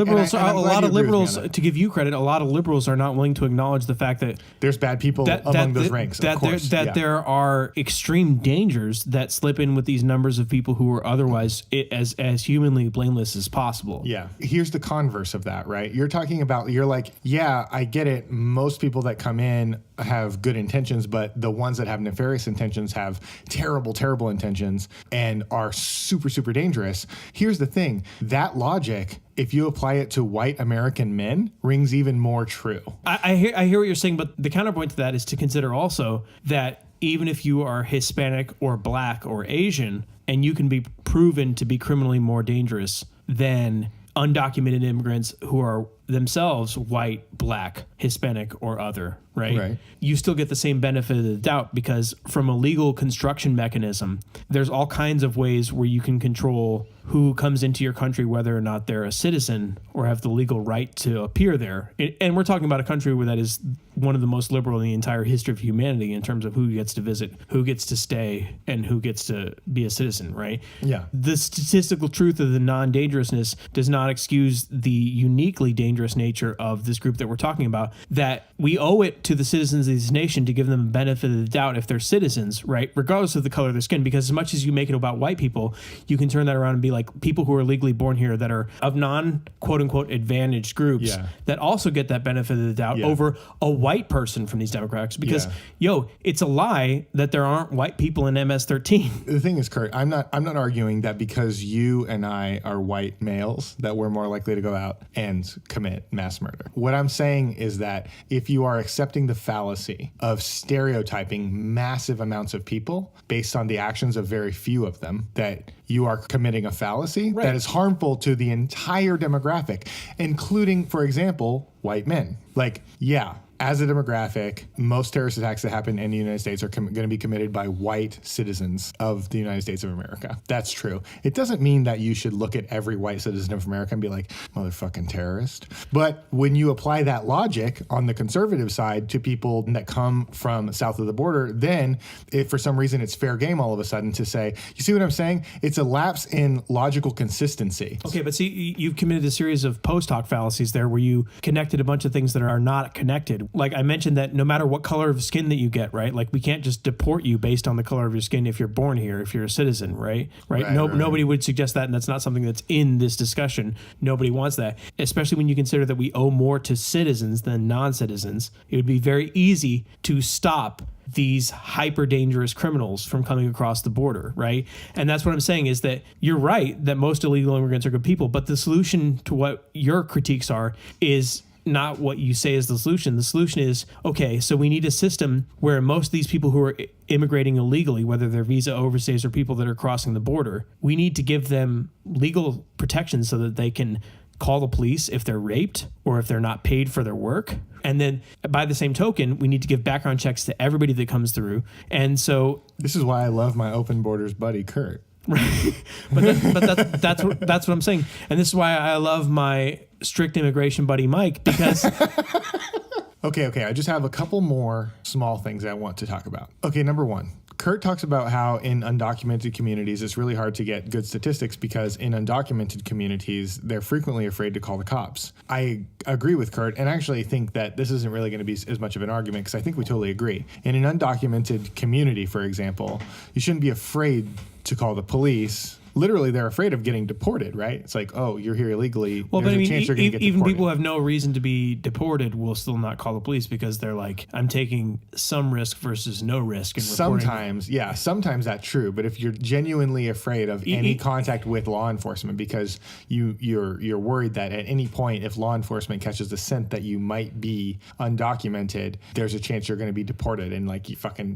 liberals, to give you credit, a lot of liberals are not willing to acknhuge the fact that there's bad people among those ranks. There are extreme dangers that slip in with these numbers of people who are otherwise as humanly blameless as possible. Yeah. Here's the converse of that, right? You're talking about, you're like, I get it. Most people that come in have good intentions, but the ones that have nefarious intentions have terrible, terrible intentions and are super, super dangerous. Here's the thing. That logic, if you apply it to white American men, rings even more true. I hear what you're saying, but the counterpoint to that is to consider also that even if you are Hispanic or Black or Asian, and you can be proven to be criminally more dangerous than undocumented immigrants who are themselves white, Black, Hispanic, or other, right? You still get the same benefit of the doubt, because from a legal construction mechanism, there's all kinds of ways where you can control who comes into your country, whether or not they're a citizen or have the legal right to appear there. And we're talking about a country where that is one of the most liberal in the entire history of humanity in terms of who gets to visit, who gets to stay, and who gets to be a citizen, right? Yeah. The statistical truth of the non-dangerousness does not excuse the uniquely dangerous nature of this group that we're talking about, that we owe it to the citizens of this nation to give them a benefit of the doubt if they're citizens, right? Regardless of the color of their skin, because as much as you make it about white people, you can turn that around and be like, people who are legally born here that are of non-quote-unquote advantaged groups that also get that benefit of the doubt over a white person from these demographics, because it's a lie that there aren't white people in MS-13. The thing is, Kurt, I'm not arguing that because you and I are white males that we're more likely to go out and commit mass murder. What I'm saying is that if you are accepting the fallacy of stereotyping massive amounts of people based on the actions of very few of them, that you are committing a fallacy that is harmful to the entire demographic, including, for example, white men. Like, yeah, as a demographic, most terrorist attacks that happen in the United States are going to be committed by white citizens of the United States of America. That's true. It doesn't mean that you should look at every white citizen of America and be like, motherfucking terrorist. But when you apply that logic on the conservative side to people that come from south of the border, then if for some reason it's fair game all of a sudden to say, you see what I'm saying? It's a lapse in logical consistency. Okay, but see, you've committed a series of post hoc fallacies there where you connected a bunch of things that are not connected. Like I mentioned that no matter what color of skin that you get, right? Like we can't just deport you based on the color of your skin if you're born here, if you're a citizen, right? Nobody would suggest that, and that's not something that's in this discussion. Nobody wants that, especially when you consider that we owe more to citizens than non-citizens. It would be very easy to stop these hyper dangerous criminals from coming across the border, right? And that's what I'm saying is that you're right that most illegal immigrants are good people, but the solution to what your critiques are is not what you say is the solution. The solution is, okay, so we need a system where most of these people who are immigrating illegally, whether they're visa overstays or people that are crossing the border, we need to give them legal protection so that they can call the police if they're raped or if they're not paid for their work. And then by the same token, we need to give background checks to everybody that comes through. And so this is why I love my open borders buddy, Kurt. Right. That's what I'm saying. And this is why I love my strict immigration buddy, Mike, because... Okay. I just have a couple more small things I want to talk about. Okay, number one. Kurt talks about how in undocumented communities, it's really hard to get good statistics because in undocumented communities, they're frequently afraid to call the cops. I agree with Kurt and actually think that this isn't really going to be as much of an argument because I think we totally agree. In an undocumented community, for example, you shouldn't be afraid to call the police. Literally, they're afraid of getting deported, right? It's like, oh, you're here illegally. Well, but I mean, even people who have no reason to be deported will still not call the police because they're like, I'm taking some risk versus no risk. And sometimes that's true. But if you're genuinely afraid of any contact with law enforcement because you're worried that at any point, if law enforcement catches the scent that you might be undocumented, there's a chance you're going to be deported and like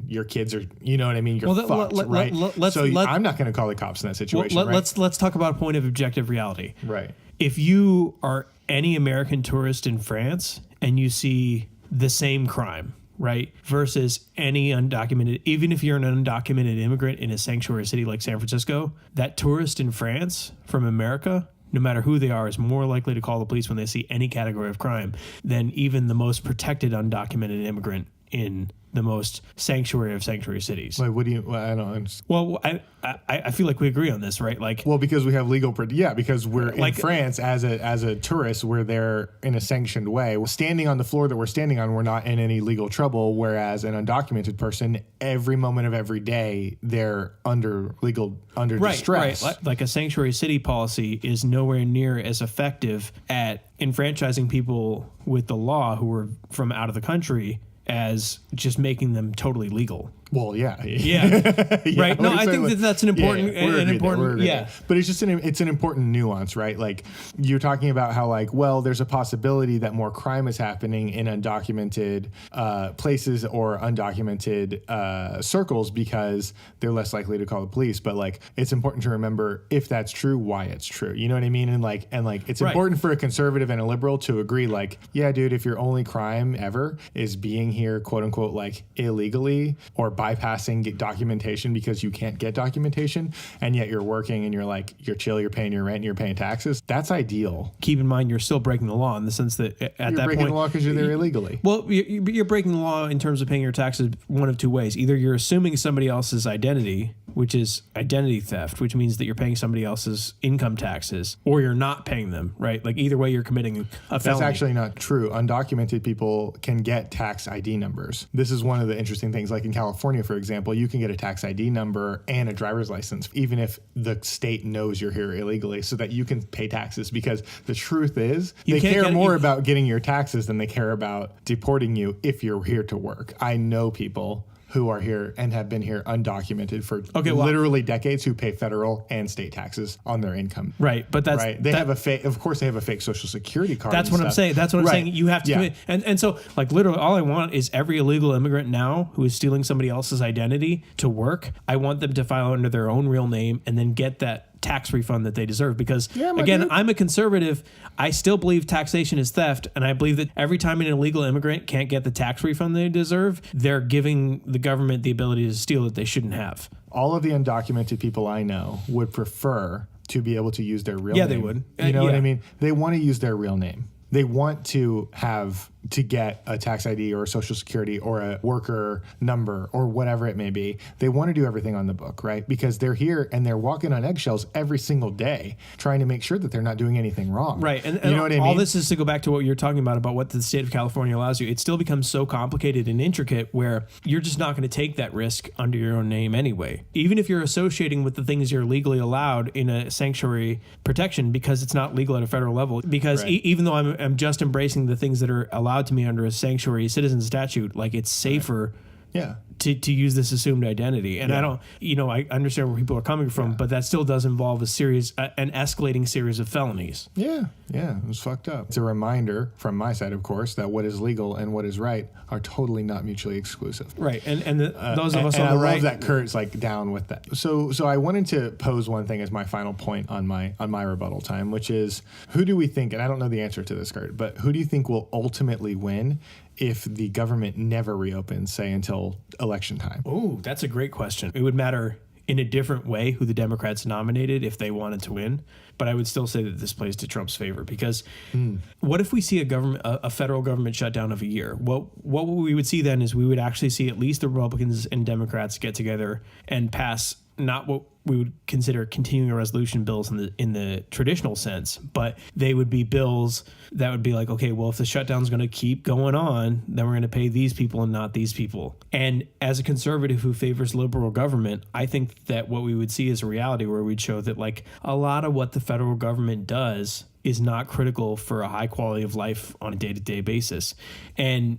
your kids are, you know what I mean? You're fucked, right? I'm not going to call the cops in that situation. Let's talk about a point of objective reality. Right. If you are any American tourist in France and you see the same crime, right, versus any undocumented, even if you're an undocumented immigrant in a sanctuary city like San Francisco, that tourist in France from America, no matter who they are, is more likely to call the police when they see any category of crime than even the most protected undocumented immigrant in the most sanctuary of sanctuary cities. Like, what do you? Well, I don't understand. Well, I feel like we agree on this, right? Like, well, because we have legal, because we're in France as a tourist, we're there in a sanctioned way. We're standing on the floor that we're standing on. We're not in any legal trouble. Whereas an undocumented person, every moment of every day, they're under distress. Right. Like a sanctuary city policy is nowhere near as effective at enfranchising people with the law who are from out of the country as just making them totally legal. Well, yeah. Right. No, I think that's an important, But it's just it's an important nuance, right? Like you're talking about how there's a possibility that more crime is happening in undocumented places or undocumented circles because they're less likely to call the police. But it's important to remember if that's true, why it's true. You know what I mean? And it's important for a conservative and a liberal to agree. Yeah, dude, if your only crime ever is being here, quote unquote, illegally or bypassing documentation because you can't get documentation and yet you're working and you're chill, you're paying your rent and you're paying taxes, that's ideal. Keep in mind you're still breaking the law in the sense that at that point you're breaking the law because you're there illegally. Well, you're breaking the law in terms of paying your taxes one of two ways. Either you're assuming somebody else's identity, which is identity theft, which means that you're paying somebody else's income taxes, or you're not paying them, right? Either way you're committing a felony. That's actually not true. Undocumented people can get tax ID numbers. This is one of the interesting things. In California, for example, you can get a tax ID number and a driver's license, even if the state knows you're here illegally, so that you can pay taxes. Because the truth is, they care more about getting your taxes than they care about deporting you if you're here to work. I know people who are here and have been here undocumented for literally decades who pay federal and state taxes on their income. Right. But that's right. They have a fake, of course they have a fake social security card. That's what I'm saying. That's what I'm saying. You have to commit. And so literally all I want is every illegal immigrant now who is stealing somebody else's identity to work. I want them to file under their own real name and then get that tax refund that they deserve. Because again, I'm a conservative. I still believe taxation is theft. And I believe that every time an illegal immigrant can't get the tax refund they deserve, they're giving the government the ability to steal that they shouldn't have. All of the undocumented people I know would prefer to be able to use their real name. Yeah, they would. You know what I mean? They want to use their real name. They want to get a tax ID or a social security or a worker number or whatever it may be. They want to do everything on the book, right? Because they're here and they're walking on eggshells every single day trying to make sure that they're not doing anything wrong. Right. And you know what I mean? All this is to go back to what you're talking about what the state of California allows you. It still becomes so complicated and intricate where you're just not going to take that risk under your own name anyway. Even if you're associating with the things you're legally allowed in a sanctuary protection because it's not legal at a federal level. Because even though I'm just embracing the things that are allowed to me under a sanctuary citizen statute, like it's safer to use this assumed identity. And I don't, I understand where people are coming from, but that still does involve an escalating series of felonies. Yeah, it was fucked up. It's a reminder from my side, of course, that what is legal and what is right are totally not mutually exclusive. Right, and those of us on the right. I love right, that Kurt's like down with that. So I wanted to pose one thing as my final point on my rebuttal time, which is who do we think, and I don't know the answer to this, Kurt, but who do you think will ultimately win if the government never reopens, say, until election time? Oh, that's a great question. It would matter in a different way who the Democrats nominated if they wanted to win. But I would still say that this plays to Trump's favor because what if we see a federal government shutdown of a year? What we would see then is we would actually see at least the Republicans and Democrats get together and pass not what we would consider continuing resolution bills in the traditional sense, but they would be bills that would be like, okay, well, if the shutdown's going to keep going on, then we're going to pay these people and not these people. And as a conservative who favors liberal government, I think that what we would see is a reality where we'd show that like a lot of what the federal government does is not critical for a high quality of life on a day-to-day basis. And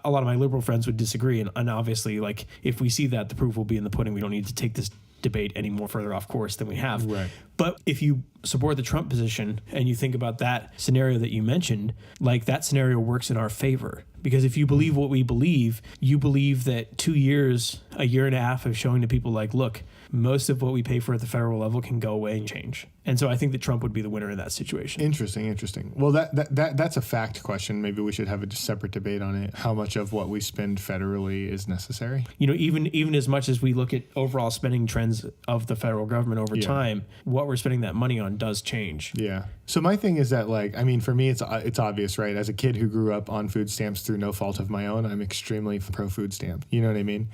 a lot of my liberal friends would disagree. And obviously, like, if we see that, the proof will be in the pudding. We don't need to take this debate any more further off course than we have. Right. But if you support the Trump position and you think about that scenario that you mentioned, like that scenario works in our favor. Because if you believe what we believe, you believe that 2 years, a year and a half of showing to people like, look, most of what we pay for at the federal level can go away and change. And so I think that Trump would be the winner in that situation. Interesting. Well, that's a fact question. Maybe we should have a separate debate on it. How much of what we spend federally is necessary? Even as much as we look at overall spending trends of the federal government over time, what we're spending that money on does change. Yeah. So my thing is that, like, I mean, for me, it's obvious, right? As a kid who grew up on food stamps through no fault of my own, I'm extremely pro food stamp. You know what I mean?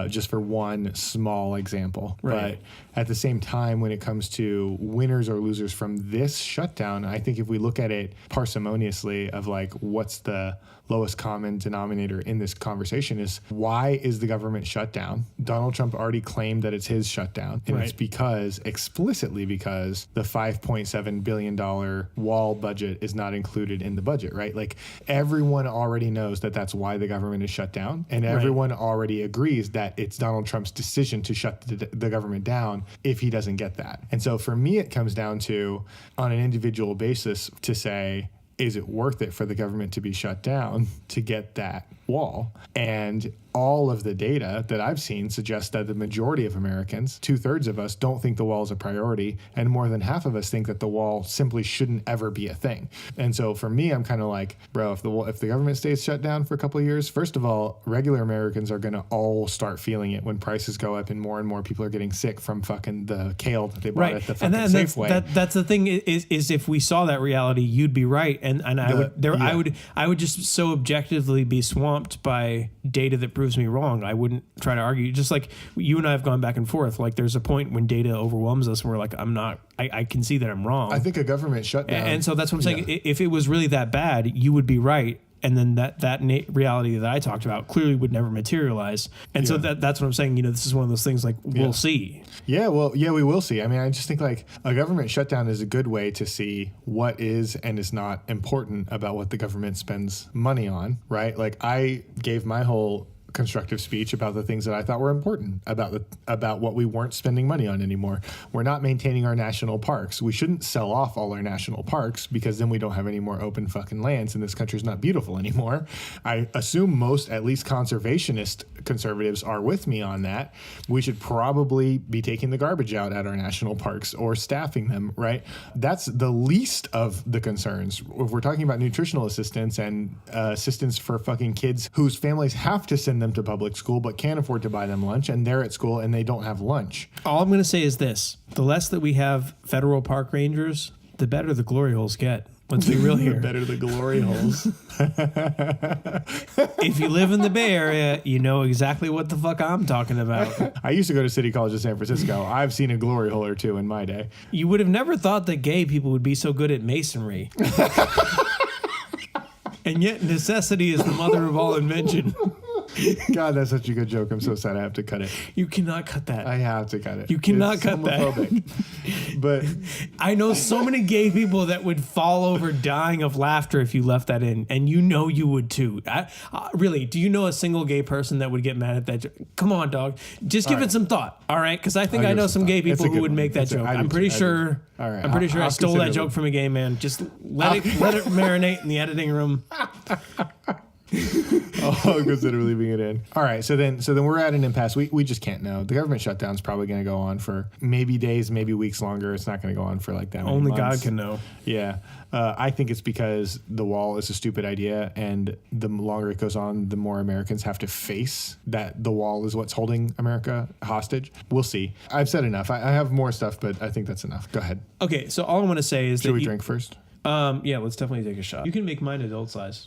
Just for one small example. Right. But at the same time, when it comes to winners or losers from this shutdown, I think if we look at it parsimoniously of like what's the lowest common denominator in this conversation is why is the government shut down? Donald Trump already claimed that it's his shutdown. And it's explicitly because the $5.7 billion wall budget is not included in the budget, right? Like everyone already knows that that's why the government is shut down. And everyone already agrees that it's Donald Trump's decision to shut the government down if he doesn't get that. And so for me, it comes down to, on an individual basis, to say, is it worth it for the government to be shut down to get that wall? And all of the data that I've seen suggests that the majority of Americans, 2/3 of us, don't think the wall is a priority, and more than half of us think that the wall simply shouldn't ever be a thing. And so for me, I'm kind of like, bro, if the government stays shut down for a couple of years, first of all, regular Americans are going to all start feeling it when prices go up and more people are getting sick from fucking the kale that they bought at the fucking Safeway. That's the thing is if we saw that reality, you'd be right, and I would just so objectively be swamped by data that proves me wrong. I wouldn't try to argue. Just like you and I have gone back and forth. Like there's a point when data overwhelms us and we're like, I can see that I'm wrong. I think a government shutdown. And so that's what I'm saying. Yeah. If it was really that bad, you would be right. And then that reality that I talked about clearly would never materialize. And so that's what I'm saying. This is one of those things like we'll see. Yeah, we will see. I mean, I just think like a government shutdown is a good way to see what is and is not important about what the government spends money on, right? Like I gave my whole constructive speech about the things that I thought were important about what we weren't spending money on anymore. We're not maintaining our national parks. We shouldn't sell off all our national parks because then we don't have any more open fucking lands and this country's not beautiful anymore. I assume most, at least conservationist conservatives, are with me on that. We should probably be taking the garbage out at our national parks or staffing them, right? That's the least of the concerns. If we're talking about nutritional assistance and assistance for fucking kids whose families have to send them to public school but can't afford to buy them lunch, and they're at school and they don't have lunch. All I'm going to say is this. The less that we have federal park rangers, the better the glory holes get. Let's be real here. The better the glory holes. If you live in the Bay Area, you know exactly what the fuck I'm talking about. I used to go to City College of San Francisco. I've seen a glory hole or two in my day. You would have never thought that gay people would be so good at masonry. And yet necessity is the mother of all invention. God, that's such a good joke. I'm so sad I have to cut it. You cannot cut that. I have to cut it. You cannot cut that. But I know so many gay people that would fall over dying of laughter if you left that in, and you know you would too. Really, do you know a single gay person that would get mad at that joke? Come on, dog. Just give it some thought, all right? Because I think I know some gay people who would make that joke. I'm pretty sure. All right, I'm pretty sure I stole that joke from a gay man. Just let it marinate in the editing room. I'll consider leaving it in. All right, so then we're at an impasse. We just can't know. The government shutdown's probably going to go on for maybe days, maybe weeks longer. It's not going to go on for like that many Only months. God can know. Yeah. I think it's because the wall is a stupid idea, and the longer it goes on, the more Americans have to face that the wall is what's holding America hostage. We'll see. I've said enough. I have more stuff, but I think that's enough. Go ahead. Okay, so all I want to say is Should we drink first? Yeah, let's definitely take a shot. You can make mine adult size.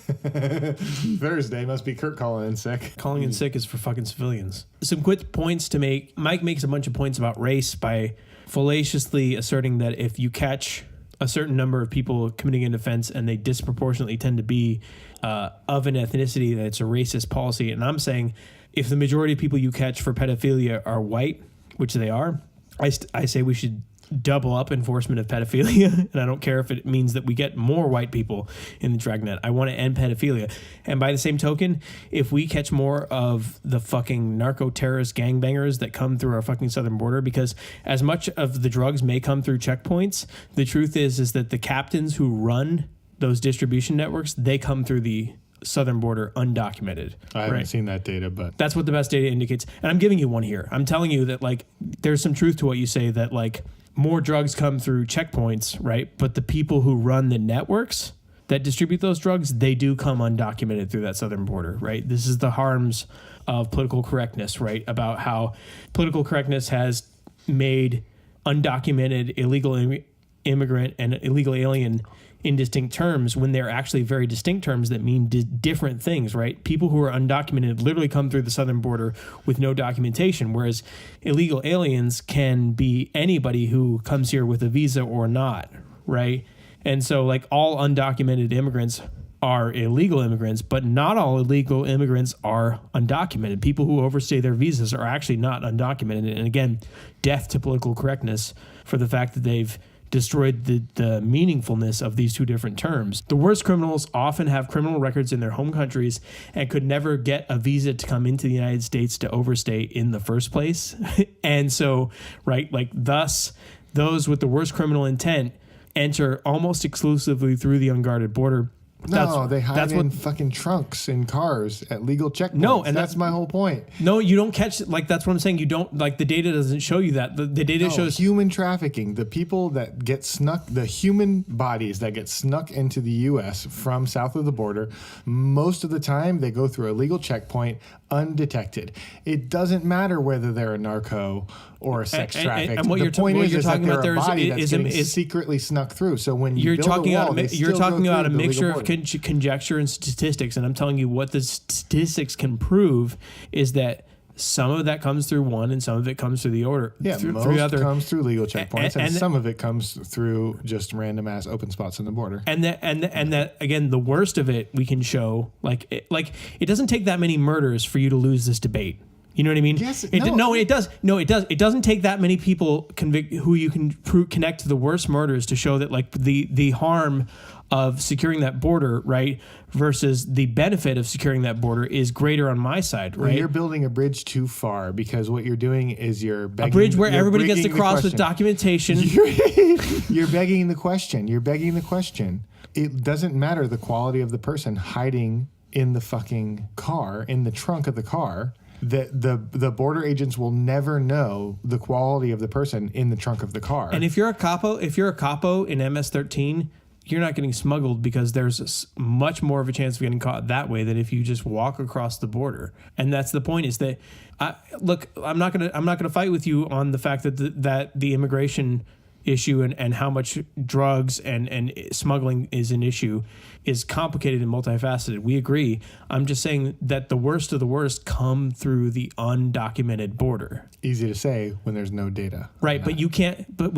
Thursday must be Kurt calling in sick. Calling in sick is for fucking civilians. Some quick points to make. Mike makes a bunch of points about race by fallaciously asserting that if you catch a certain number of people committing an offense and they disproportionately tend to be of an ethnicity, that it's a racist policy. And I'm saying if the majority of people you catch for pedophilia are white, which they are, I say we should double up enforcement of pedophilia, and I don't care if it means that we get more white people in the dragnet. I want to end pedophilia. And by the same token, if we catch more of the fucking narco-terrorist gangbangers that come through our fucking southern border, because as much of the drugs may come through checkpoints, the truth is that the captains who run those distribution networks, they come through the southern border undocumented. I haven't seen that data, but that's what the best data indicates. And I'm giving you one here. I'm telling you that like there's some truth to what you say, that like more drugs come through checkpoints, right? But the people who run the networks that distribute those drugs, they do come undocumented through that southern border, right? This is the harms of political correctness, right? About how political correctness has made undocumented illegal immigrant and illegal alien indistinct terms when they're actually very distinct terms that mean different things, right? People who are undocumented literally come through the southern border with no documentation, whereas illegal aliens can be anybody who comes here with a visa or not, right? And so like all undocumented immigrants are illegal immigrants, but not all illegal immigrants are undocumented. People who overstay their visas are actually not undocumented. And again, death to political correctness for the fact that they've destroyed the meaningfulness of these two different terms. The worst criminals often have criminal records in their home countries and could never get a visa to come into the United States to overstay in the first place. And so, right, like thus, those with the worst criminal intent enter almost exclusively through the unguarded border. They hide in fucking trunks in cars at legal checkpoints. No, and that's my whole point. No, you don't catch, like, that's what I'm saying. You don't, like, the data doesn't show you that. The data shows human trafficking. The people that get snuck, the human bodies that get snuck into the U.S. from south of the border, most of the time they go through a legal checkpoint undetected. It doesn't matter whether they're a narco or a sex trafficked. And what you're talking about there is secretly snuck through. So when you're talking about a mixture of conjecture and statistics, and I'm telling you what the statistics can prove is that some of that comes through one, and some of it comes through the order. Yeah, most comes through legal checkpoints, and some of it comes through just random ass open spots on the border. And that again, the worst of it we can show. Like it doesn't take that many murders for you to lose this debate. You know what I mean? Yes. It does. No, it does. It doesn't take that many people who you can connect to the worst murders to show that like the harm of securing that border, right, versus the benefit of securing that border is greater on my side, right? Well, you're building a bridge too far because what you're doing is you're begging... A bridge where everybody gets to cross with documentation. You're begging the question. You're begging the question. It doesn't matter the quality of the person hiding in the fucking car, in the trunk of the car. The border agents will never know the quality of the person in the trunk of the car. And if you're a capo in MS-13, you're not getting smuggled because there's much more of a chance of getting caught that way than if you just walk across the border. And that's the point. Is that I'm not gonna fight with you on the fact that the immigration issue and how much drugs and smuggling is an issue is complicated and multifaceted. We agree. I'm just saying that the worst of the worst come through the undocumented border. Easy to say when there's no data. Right, but we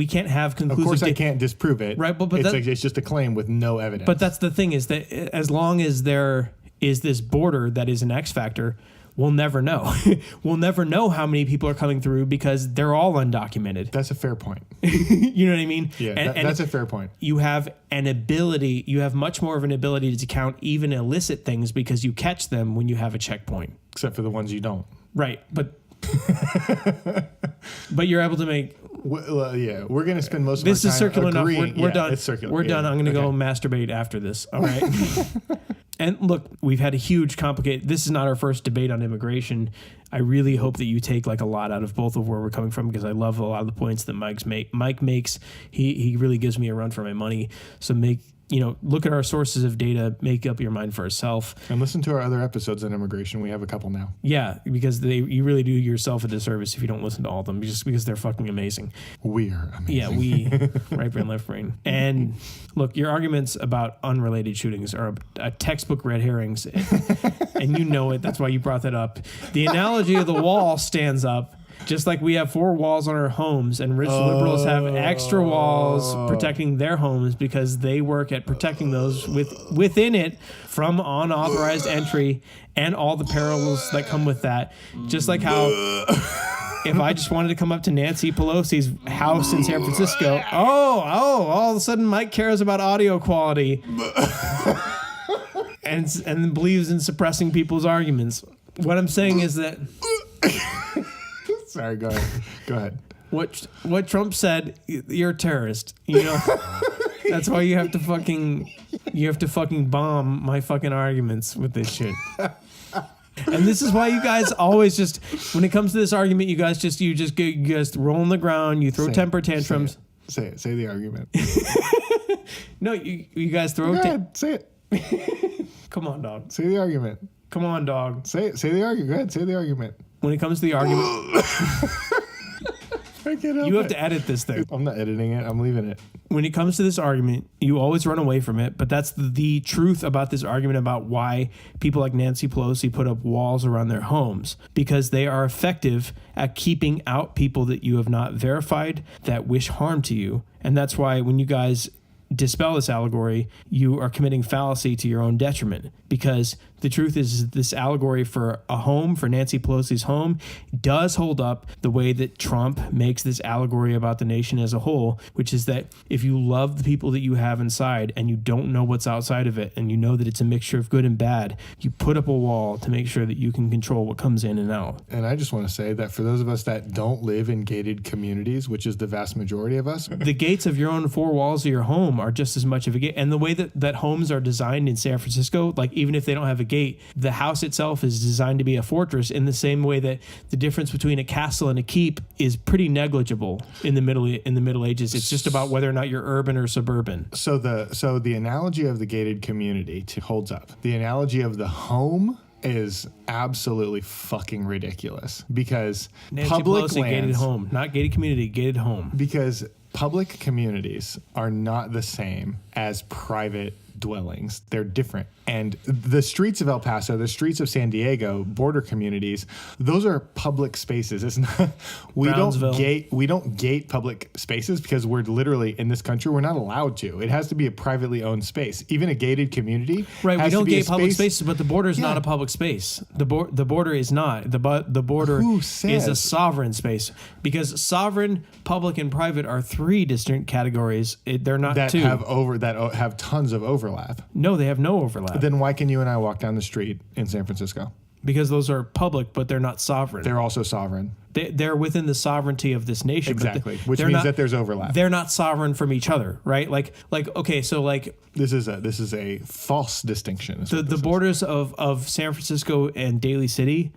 can't have conclusive... Of course I can't disprove it. Right, but it's just a claim with no evidence. But that's the thing, is that as long as there is this border that is an X factor, we'll never know. We'll never know how many people are coming through because they're all undocumented. That's a fair point. You know what I mean? Yeah, that's a fair point. You have much more of an ability to count even illicit things because you catch them when you have a checkpoint. Except for the ones you don't. Right, but you're able to make... Well, yeah, we're going to spend most of our time This is circular agreeing. enough. We're done. It's circular. We're done. I'm going to go masturbate after this. All right. And look, we've had a huge complicated... This is not our first debate on immigration. I really hope that you take like a lot out of both of where we're coming from because I love a lot of the points that Mike makes. He really gives me a run for my money. So look at our sources of data, make up your mind for yourself. And listen to our other episodes on immigration. We have a couple now. Yeah, because you really do yourself a disservice if you don't listen to all of them, just because they're fucking amazing. We are amazing. Yeah, right brain, left brain. And look, your arguments about unrelated shootings are a textbook red herrings. And you know it. That's why you brought that up. The analogy of the wall stands up. Just like we have 4 walls on our homes and rich liberals have extra walls protecting their homes because they work at protecting those within it from unauthorized entry and all the perils that come with that. Just like how if I just wanted to come up to Nancy Pelosi's house in San Francisco, all of a sudden Mike cares about audio quality and believes in suppressing people's arguments. What I'm saying is that... Sorry, go ahead. What Trump said, you're a terrorist. You know, that's why you have to fucking bomb my fucking arguments with this shit. And this is why you guys always just, when it comes to this argument, you guys roll on the ground, you throw temper tantrums. Say the argument. No, you guys throw. Go ahead, say it. Come on, dog. Say the argument. Come on, dog. Say the argument. Go ahead, say the argument. When it comes to the argument, I can't help you have to edit this thing. I'm not editing it. I'm leaving it. When it comes to this argument, you always run away from it. But that's the truth about this argument about why people like Nancy Pelosi put up walls around their homes, because they are effective at keeping out people that you have not verified that wish harm to you. And that's why when you guys dispel this allegory, you are committing fallacy to your own detriment, because the truth is this allegory for a home, for Nancy Pelosi's home, does hold up the way that Trump makes this allegory about the nation as a whole, which is that if you love the people that you have inside and you don't know what's outside of it, and you know that it's a mixture of good and bad, you put up a wall to make sure that you can control what comes in and out. And I just want to say that for those of us that don't live in gated communities, which is the vast majority of us, the gates of your own 4 walls of your home are just as much of a gate. And the way that homes are designed in San Francisco, like even if they don't have a gate, the house itself is designed to be a fortress, in the same way that the difference between a castle and a keep is pretty negligible in the Middle Ages. It's just about whether or not you're urban or suburban. So the analogy of the gated community holds up. The analogy of the home is absolutely fucking ridiculous, because Nancy public Pelosi, lands, gated home, not gated community, gated home. Because public communities are not the same as private dwellings. They're different. And the streets of El Paso, the streets of San Diego, border communities, those are public spaces. It's not, we don't gate public spaces because we're literally in this country, we're not allowed to. It has to be a privately owned space. Even a gated community. Right, we don't gate public spaces, but the border is not a public space. The border is not. The border is a sovereign space, because sovereign, public, and private are three distinct categories. They're not that two. Have tons of overlap. No, they have no overlap. Then why can you and I walk down the street in San Francisco? Because those are public, but they're not sovereign. They're also sovereign. They're within the sovereignty of this nation. Exactly, which means that there's overlap. They're not sovereign from each other, right? Okay, so this is a false distinction. The borders of San Francisco and Daly City,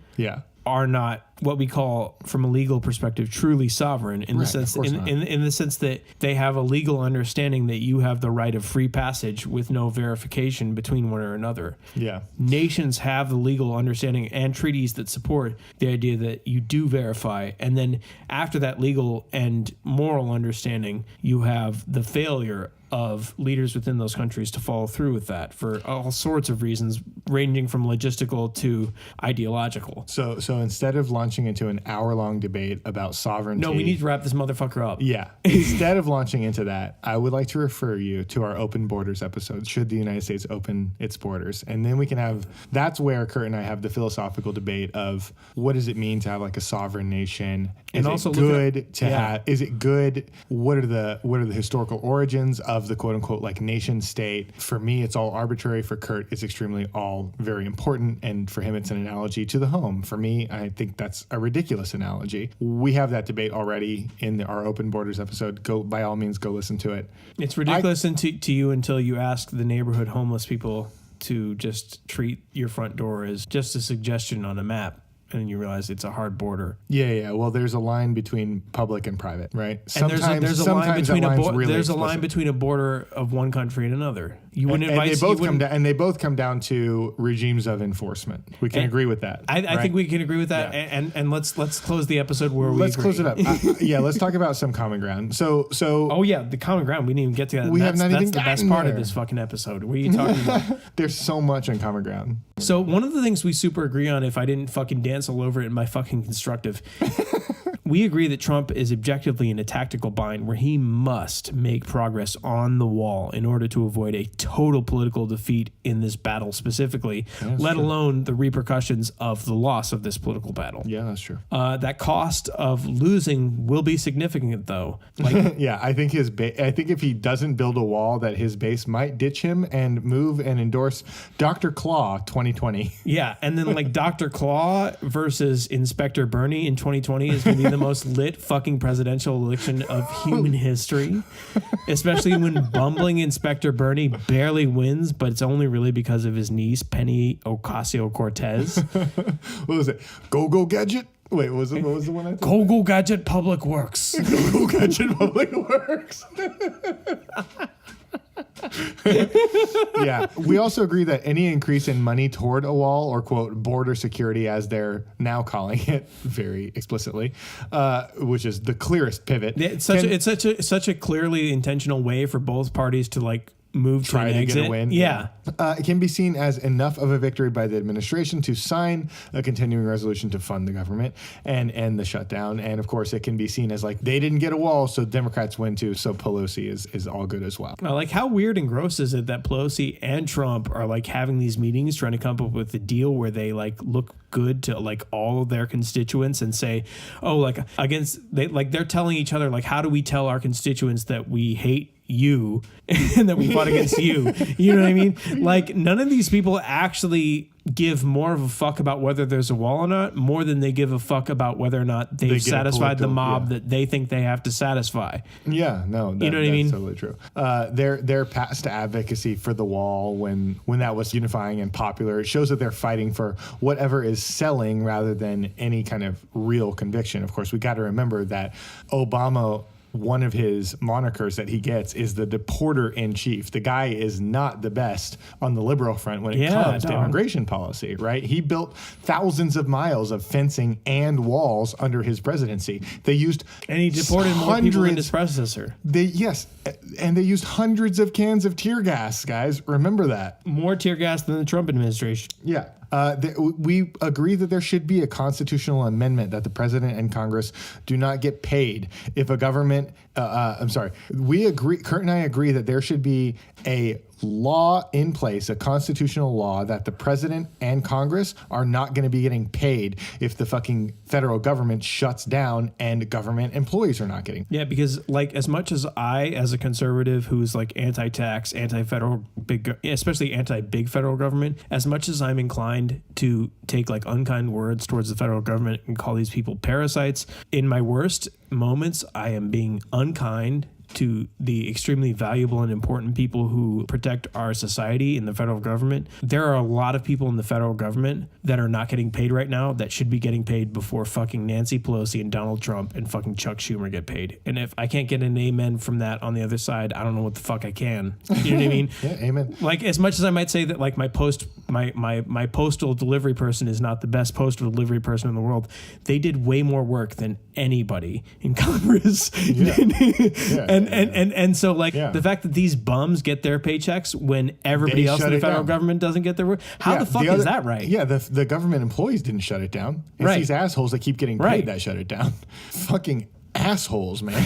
are not what we call, from a legal perspective, truly sovereign in the sense in the sense that they have a legal understanding that you have the right of free passage with no verification between one or another. Yeah. Nations have the legal understanding and treaties that support the idea that you do verify, and then after that legal and moral understanding, you have the failure of leaders within those countries to follow through with that for all sorts of reasons, ranging from logistical to ideological. So instead of launching into an hour-long debate about sovereignty... No, we need to wrap this motherfucker up. Yeah. Instead of launching into that, I would like to refer you to our Open Borders episode, should the United States open its borders. And then we can have... That's where Kurt and I have the philosophical debate of what does it mean to have like a sovereign nation? Is it good to have... Is it good? What are the historical origins of the quote-unquote like nation state? For me, it's all arbitrary. For Kurt, it's extremely all very important, and for him, it's an analogy to the home. For me, I think that's a ridiculous analogy. We have that debate already in our Open Borders episode. Go, by all means, go listen to it. It's ridiculous to you until you ask the neighborhood homeless people to just treat your front door as just a suggestion on a map. And you realize it's a hard border. Yeah. Well, there's a line between public and private, right? There's a line between a border of one country and another. You wouldn't advise. And they both come down to regimes of enforcement. We can agree with that. I think we can agree with that. Yeah. And let's close the episode where let's close it up. Let's talk about some common ground. So. Oh yeah, the common ground. We didn't even get to that. That's the best part of this fucking episode. What are you talking about? There's so much in common ground. So one of the things we super agree on, if I didn't fucking dance all over it in my fucking constructive, we agree that Trump is objectively in a tactical bind where he must make progress on the wall in order to avoid a total political defeat in this battle specifically, let alone the repercussions of the loss of this political battle. Yeah, that's true. That cost of losing will be significant, though. Yeah, I think I think if he doesn't build a wall, that his base might ditch him and move and endorse Dr. Claw 2020. Yeah, and then like Dr. Claw versus Inspector Bernie in 2020 is going to be the most lit fucking presidential election of human history, especially when bumbling Inspector Bernie barely wins, but it's only really because of his niece, Penny Ocasio-Cortez. What was it? Go Gadget? Wait, what was the one I said? Go Gadget Public Works. Go Gadget Public Works. Yeah, we also agree that any increase in money toward a wall, or quote border security as they're now calling it very explicitly, which is the clearest pivot. It's such a clearly intentional way for both parties to like move to an exit. Get a win. Yeah. It can be seen as enough of a victory by the administration to sign a continuing resolution to fund the government and end the shutdown. And of course, it can be seen as like they didn't get a wall, so Democrats win too. So Pelosi is all good as well. Like, how weird and gross is it that Pelosi and Trump are like having these meetings trying to come up with a deal where they like look good to like all of their constituents and say, oh, like they're telling each other, like, how do we tell our constituents that we hate you and that we fought against you? You know what I mean? Like, none of these people actually give more of a fuck about whether there's a wall or not, more than they give a fuck about whether or not they've satisfied the mob that they think they have to satisfy. Yeah, no, you know what I mean? That's totally true. Their past advocacy for the wall, when that was unifying and popular, it shows that they're fighting for whatever is selling rather than any kind of real conviction. Of course, we got to remember that Obama one of his monikers that he gets is the deporter in chief. The guy is not the best on the liberal front when it comes to immigration policy, right? He built thousands of miles of fencing and walls under his presidency. They used and he deported more people than his predecessor. And they used hundreds of cans of tear gas, guys. Remember that. More tear gas than the Trump administration. Yeah. We agree that there should be a constitutional amendment that the president and Congress do not get paid if a government. We agree. Kurt and I agree that there should be a law in place, a constitutional law that the president and Congress are not going to be getting paid if the fucking federal government shuts down and government employees are not getting. Yeah, because like as much as I, as a conservative who's like anti-tax, anti-federal, especially anti-big federal government, as much as I'm inclined to take like unkind words towards the federal government and call these people parasites, in my worst moments, I am being unkind to the extremely valuable and important people who protect our society in the federal government. There are a lot of people in the federal government that are not getting paid right now that should be getting paid before fucking Nancy Pelosi and Donald Trump and fucking Chuck Schumer get paid. And if I can't get an amen from that on the other side, I don't know what the fuck I can. You know what I mean? Yeah, amen. Like as much as I might say that like my postal delivery person is not the best postal delivery person in the world, they did way more work than anybody in Congress. Yeah. And so like the fact that these bums get their paychecks when everybody else in the federal government doesn't get their work, how the fuck is that right? Yeah, the government employees didn't shut it down. It's these assholes that keep getting paid that shut it down. Fucking assholes, man.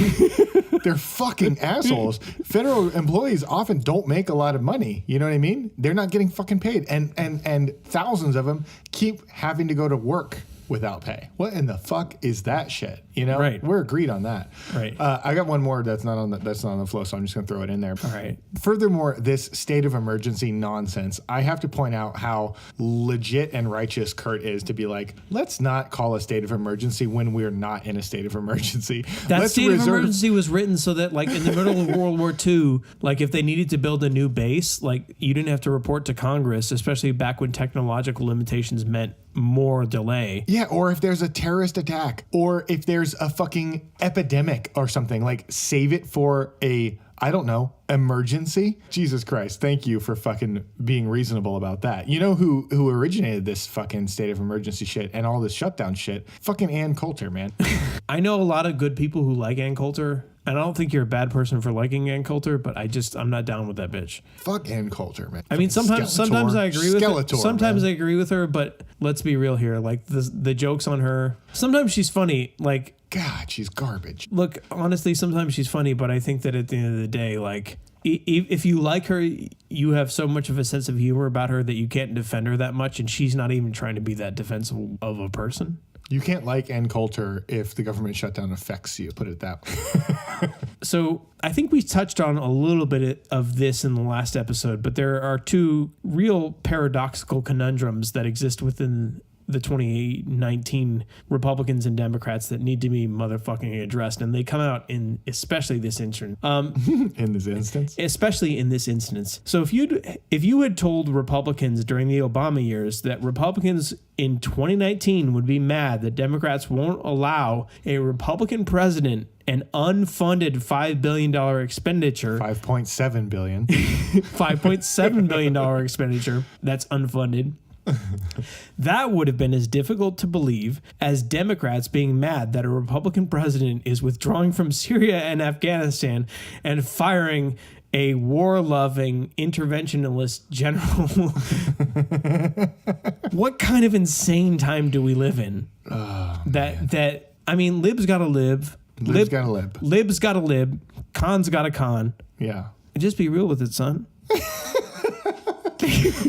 They're fucking assholes. Federal employees often don't make a lot of money. You know what I mean? They're not getting fucking paid. And thousands of them keep having to go to work without pay. What in the fuck is that shit? You know, we're agreed on that. Right. I got one more that's not on the flow, so I'm just gonna throw it in there. All right. Furthermore, this state of emergency nonsense. I have to point out how legit and righteous Kurt is to be like, let's not call a state of emergency when we're not in a state of emergency. That state of emergency was written so that, like, in the middle of World War II, like if they needed to build a new base, like you didn't have to report to Congress, especially back when technological limitations meant more delay. Yeah, or if there's a terrorist attack, or if there's a fucking epidemic or something, like save it for a, I don't know, emergency. Jesus Christ, thank you for fucking being reasonable about that. You know who originated this fucking state of emergency shit and all this shutdown shit? Fucking Ann Coulter, man. I know a lot of good people who like Ann Coulter. And I don't think you're a bad person for liking Ann Coulter, but I'm not down with that bitch. Fuck Ann Coulter, man. I mean, sometimes I agree with her. Sometimes I agree with her, but let's be real here. Like the jokes on her. Sometimes she's funny. Like, God, she's garbage. Look, honestly, sometimes she's funny, but I think that at the end of the day, like, if you like her, you have so much of a sense of humor about her that you can't defend her that much, and she's not even trying to be that defensive of a person. You can't like Ann Coulter if the government shutdown affects you, put it that way. So I think we touched on a little bit of this in the last episode, but there are two real paradoxical conundrums that exist within the 2019 Republicans and Democrats that need to be motherfucking addressed. And they come out in especially this instance. In this instance? Especially in this instance. So if you had told Republicans during the Obama years that Republicans in 2019 would be mad that Democrats won't allow a Republican president an unfunded $5 billion expenditure. $5.7 billion. $5.7 billion expenditure that's unfunded. That would have been as difficult to believe as Democrats being mad that a Republican president is withdrawing from Syria and Afghanistan and firing a war-loving interventionist general. What kind of insane time do we live in? I mean, libs gotta lib. Libs gotta lib. Libs gotta lib. Cons gotta con. Yeah. And just be real with it, son.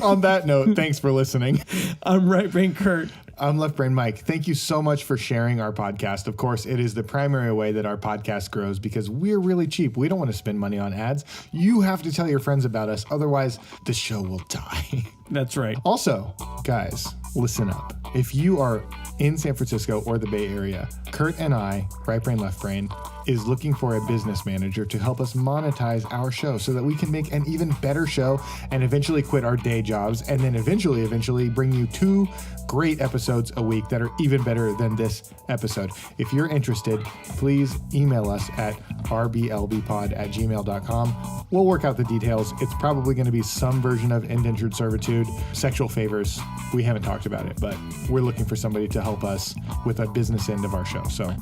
On that note, thanks for listening. I'm Right Brain Kurt. I'm Left Brain Mike. Thank you so much for sharing our podcast. Of course, it is the primary way that our podcast grows because we're really cheap. We don't want to spend money on ads. You have to tell your friends about us. Otherwise, the show will die. That's right. Also, guys, listen up. If you are in San Francisco or the Bay Area, Kurt and I, Right Brain, Left Brain, is looking for a business manager to help us monetize our show so that we can make an even better show and eventually quit our day jobs and then eventually bring you 2 great episodes a week that are even better than this episode. If you're interested, please email us at rblbpod@gmail.com. We'll work out the details. It's probably going to be some version of indentured servitude, sexual favors. We haven't talked about it, but we're looking for somebody to help us with a business end of our show. So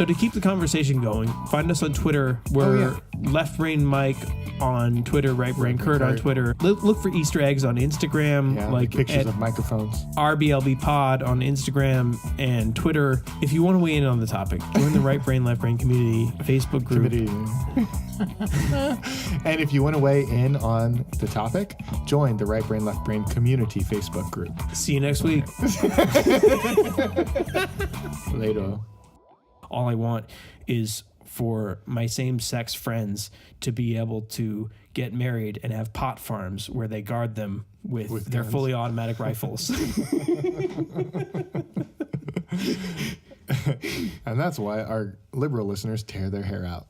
to keep the conversation going, find us on Twitter. We're Left Brain Mike on Twitter, Right Brain Kurt on Twitter. Look for Easter eggs on Instagram, like pictures of microphones. RBLB Pod on Instagram and Twitter. If you want to weigh in on the topic, join the Right Brain Left Brain Community Facebook group. And if you want to weigh in on the topic, join the Right Brain Left Brain Community Facebook group. See you next week. Later. All I want is for my same-sex friends to be able to get married and have pot farms where they guard them with their guns. Fully automatic rifles. And that's why our liberal listeners tear their hair out.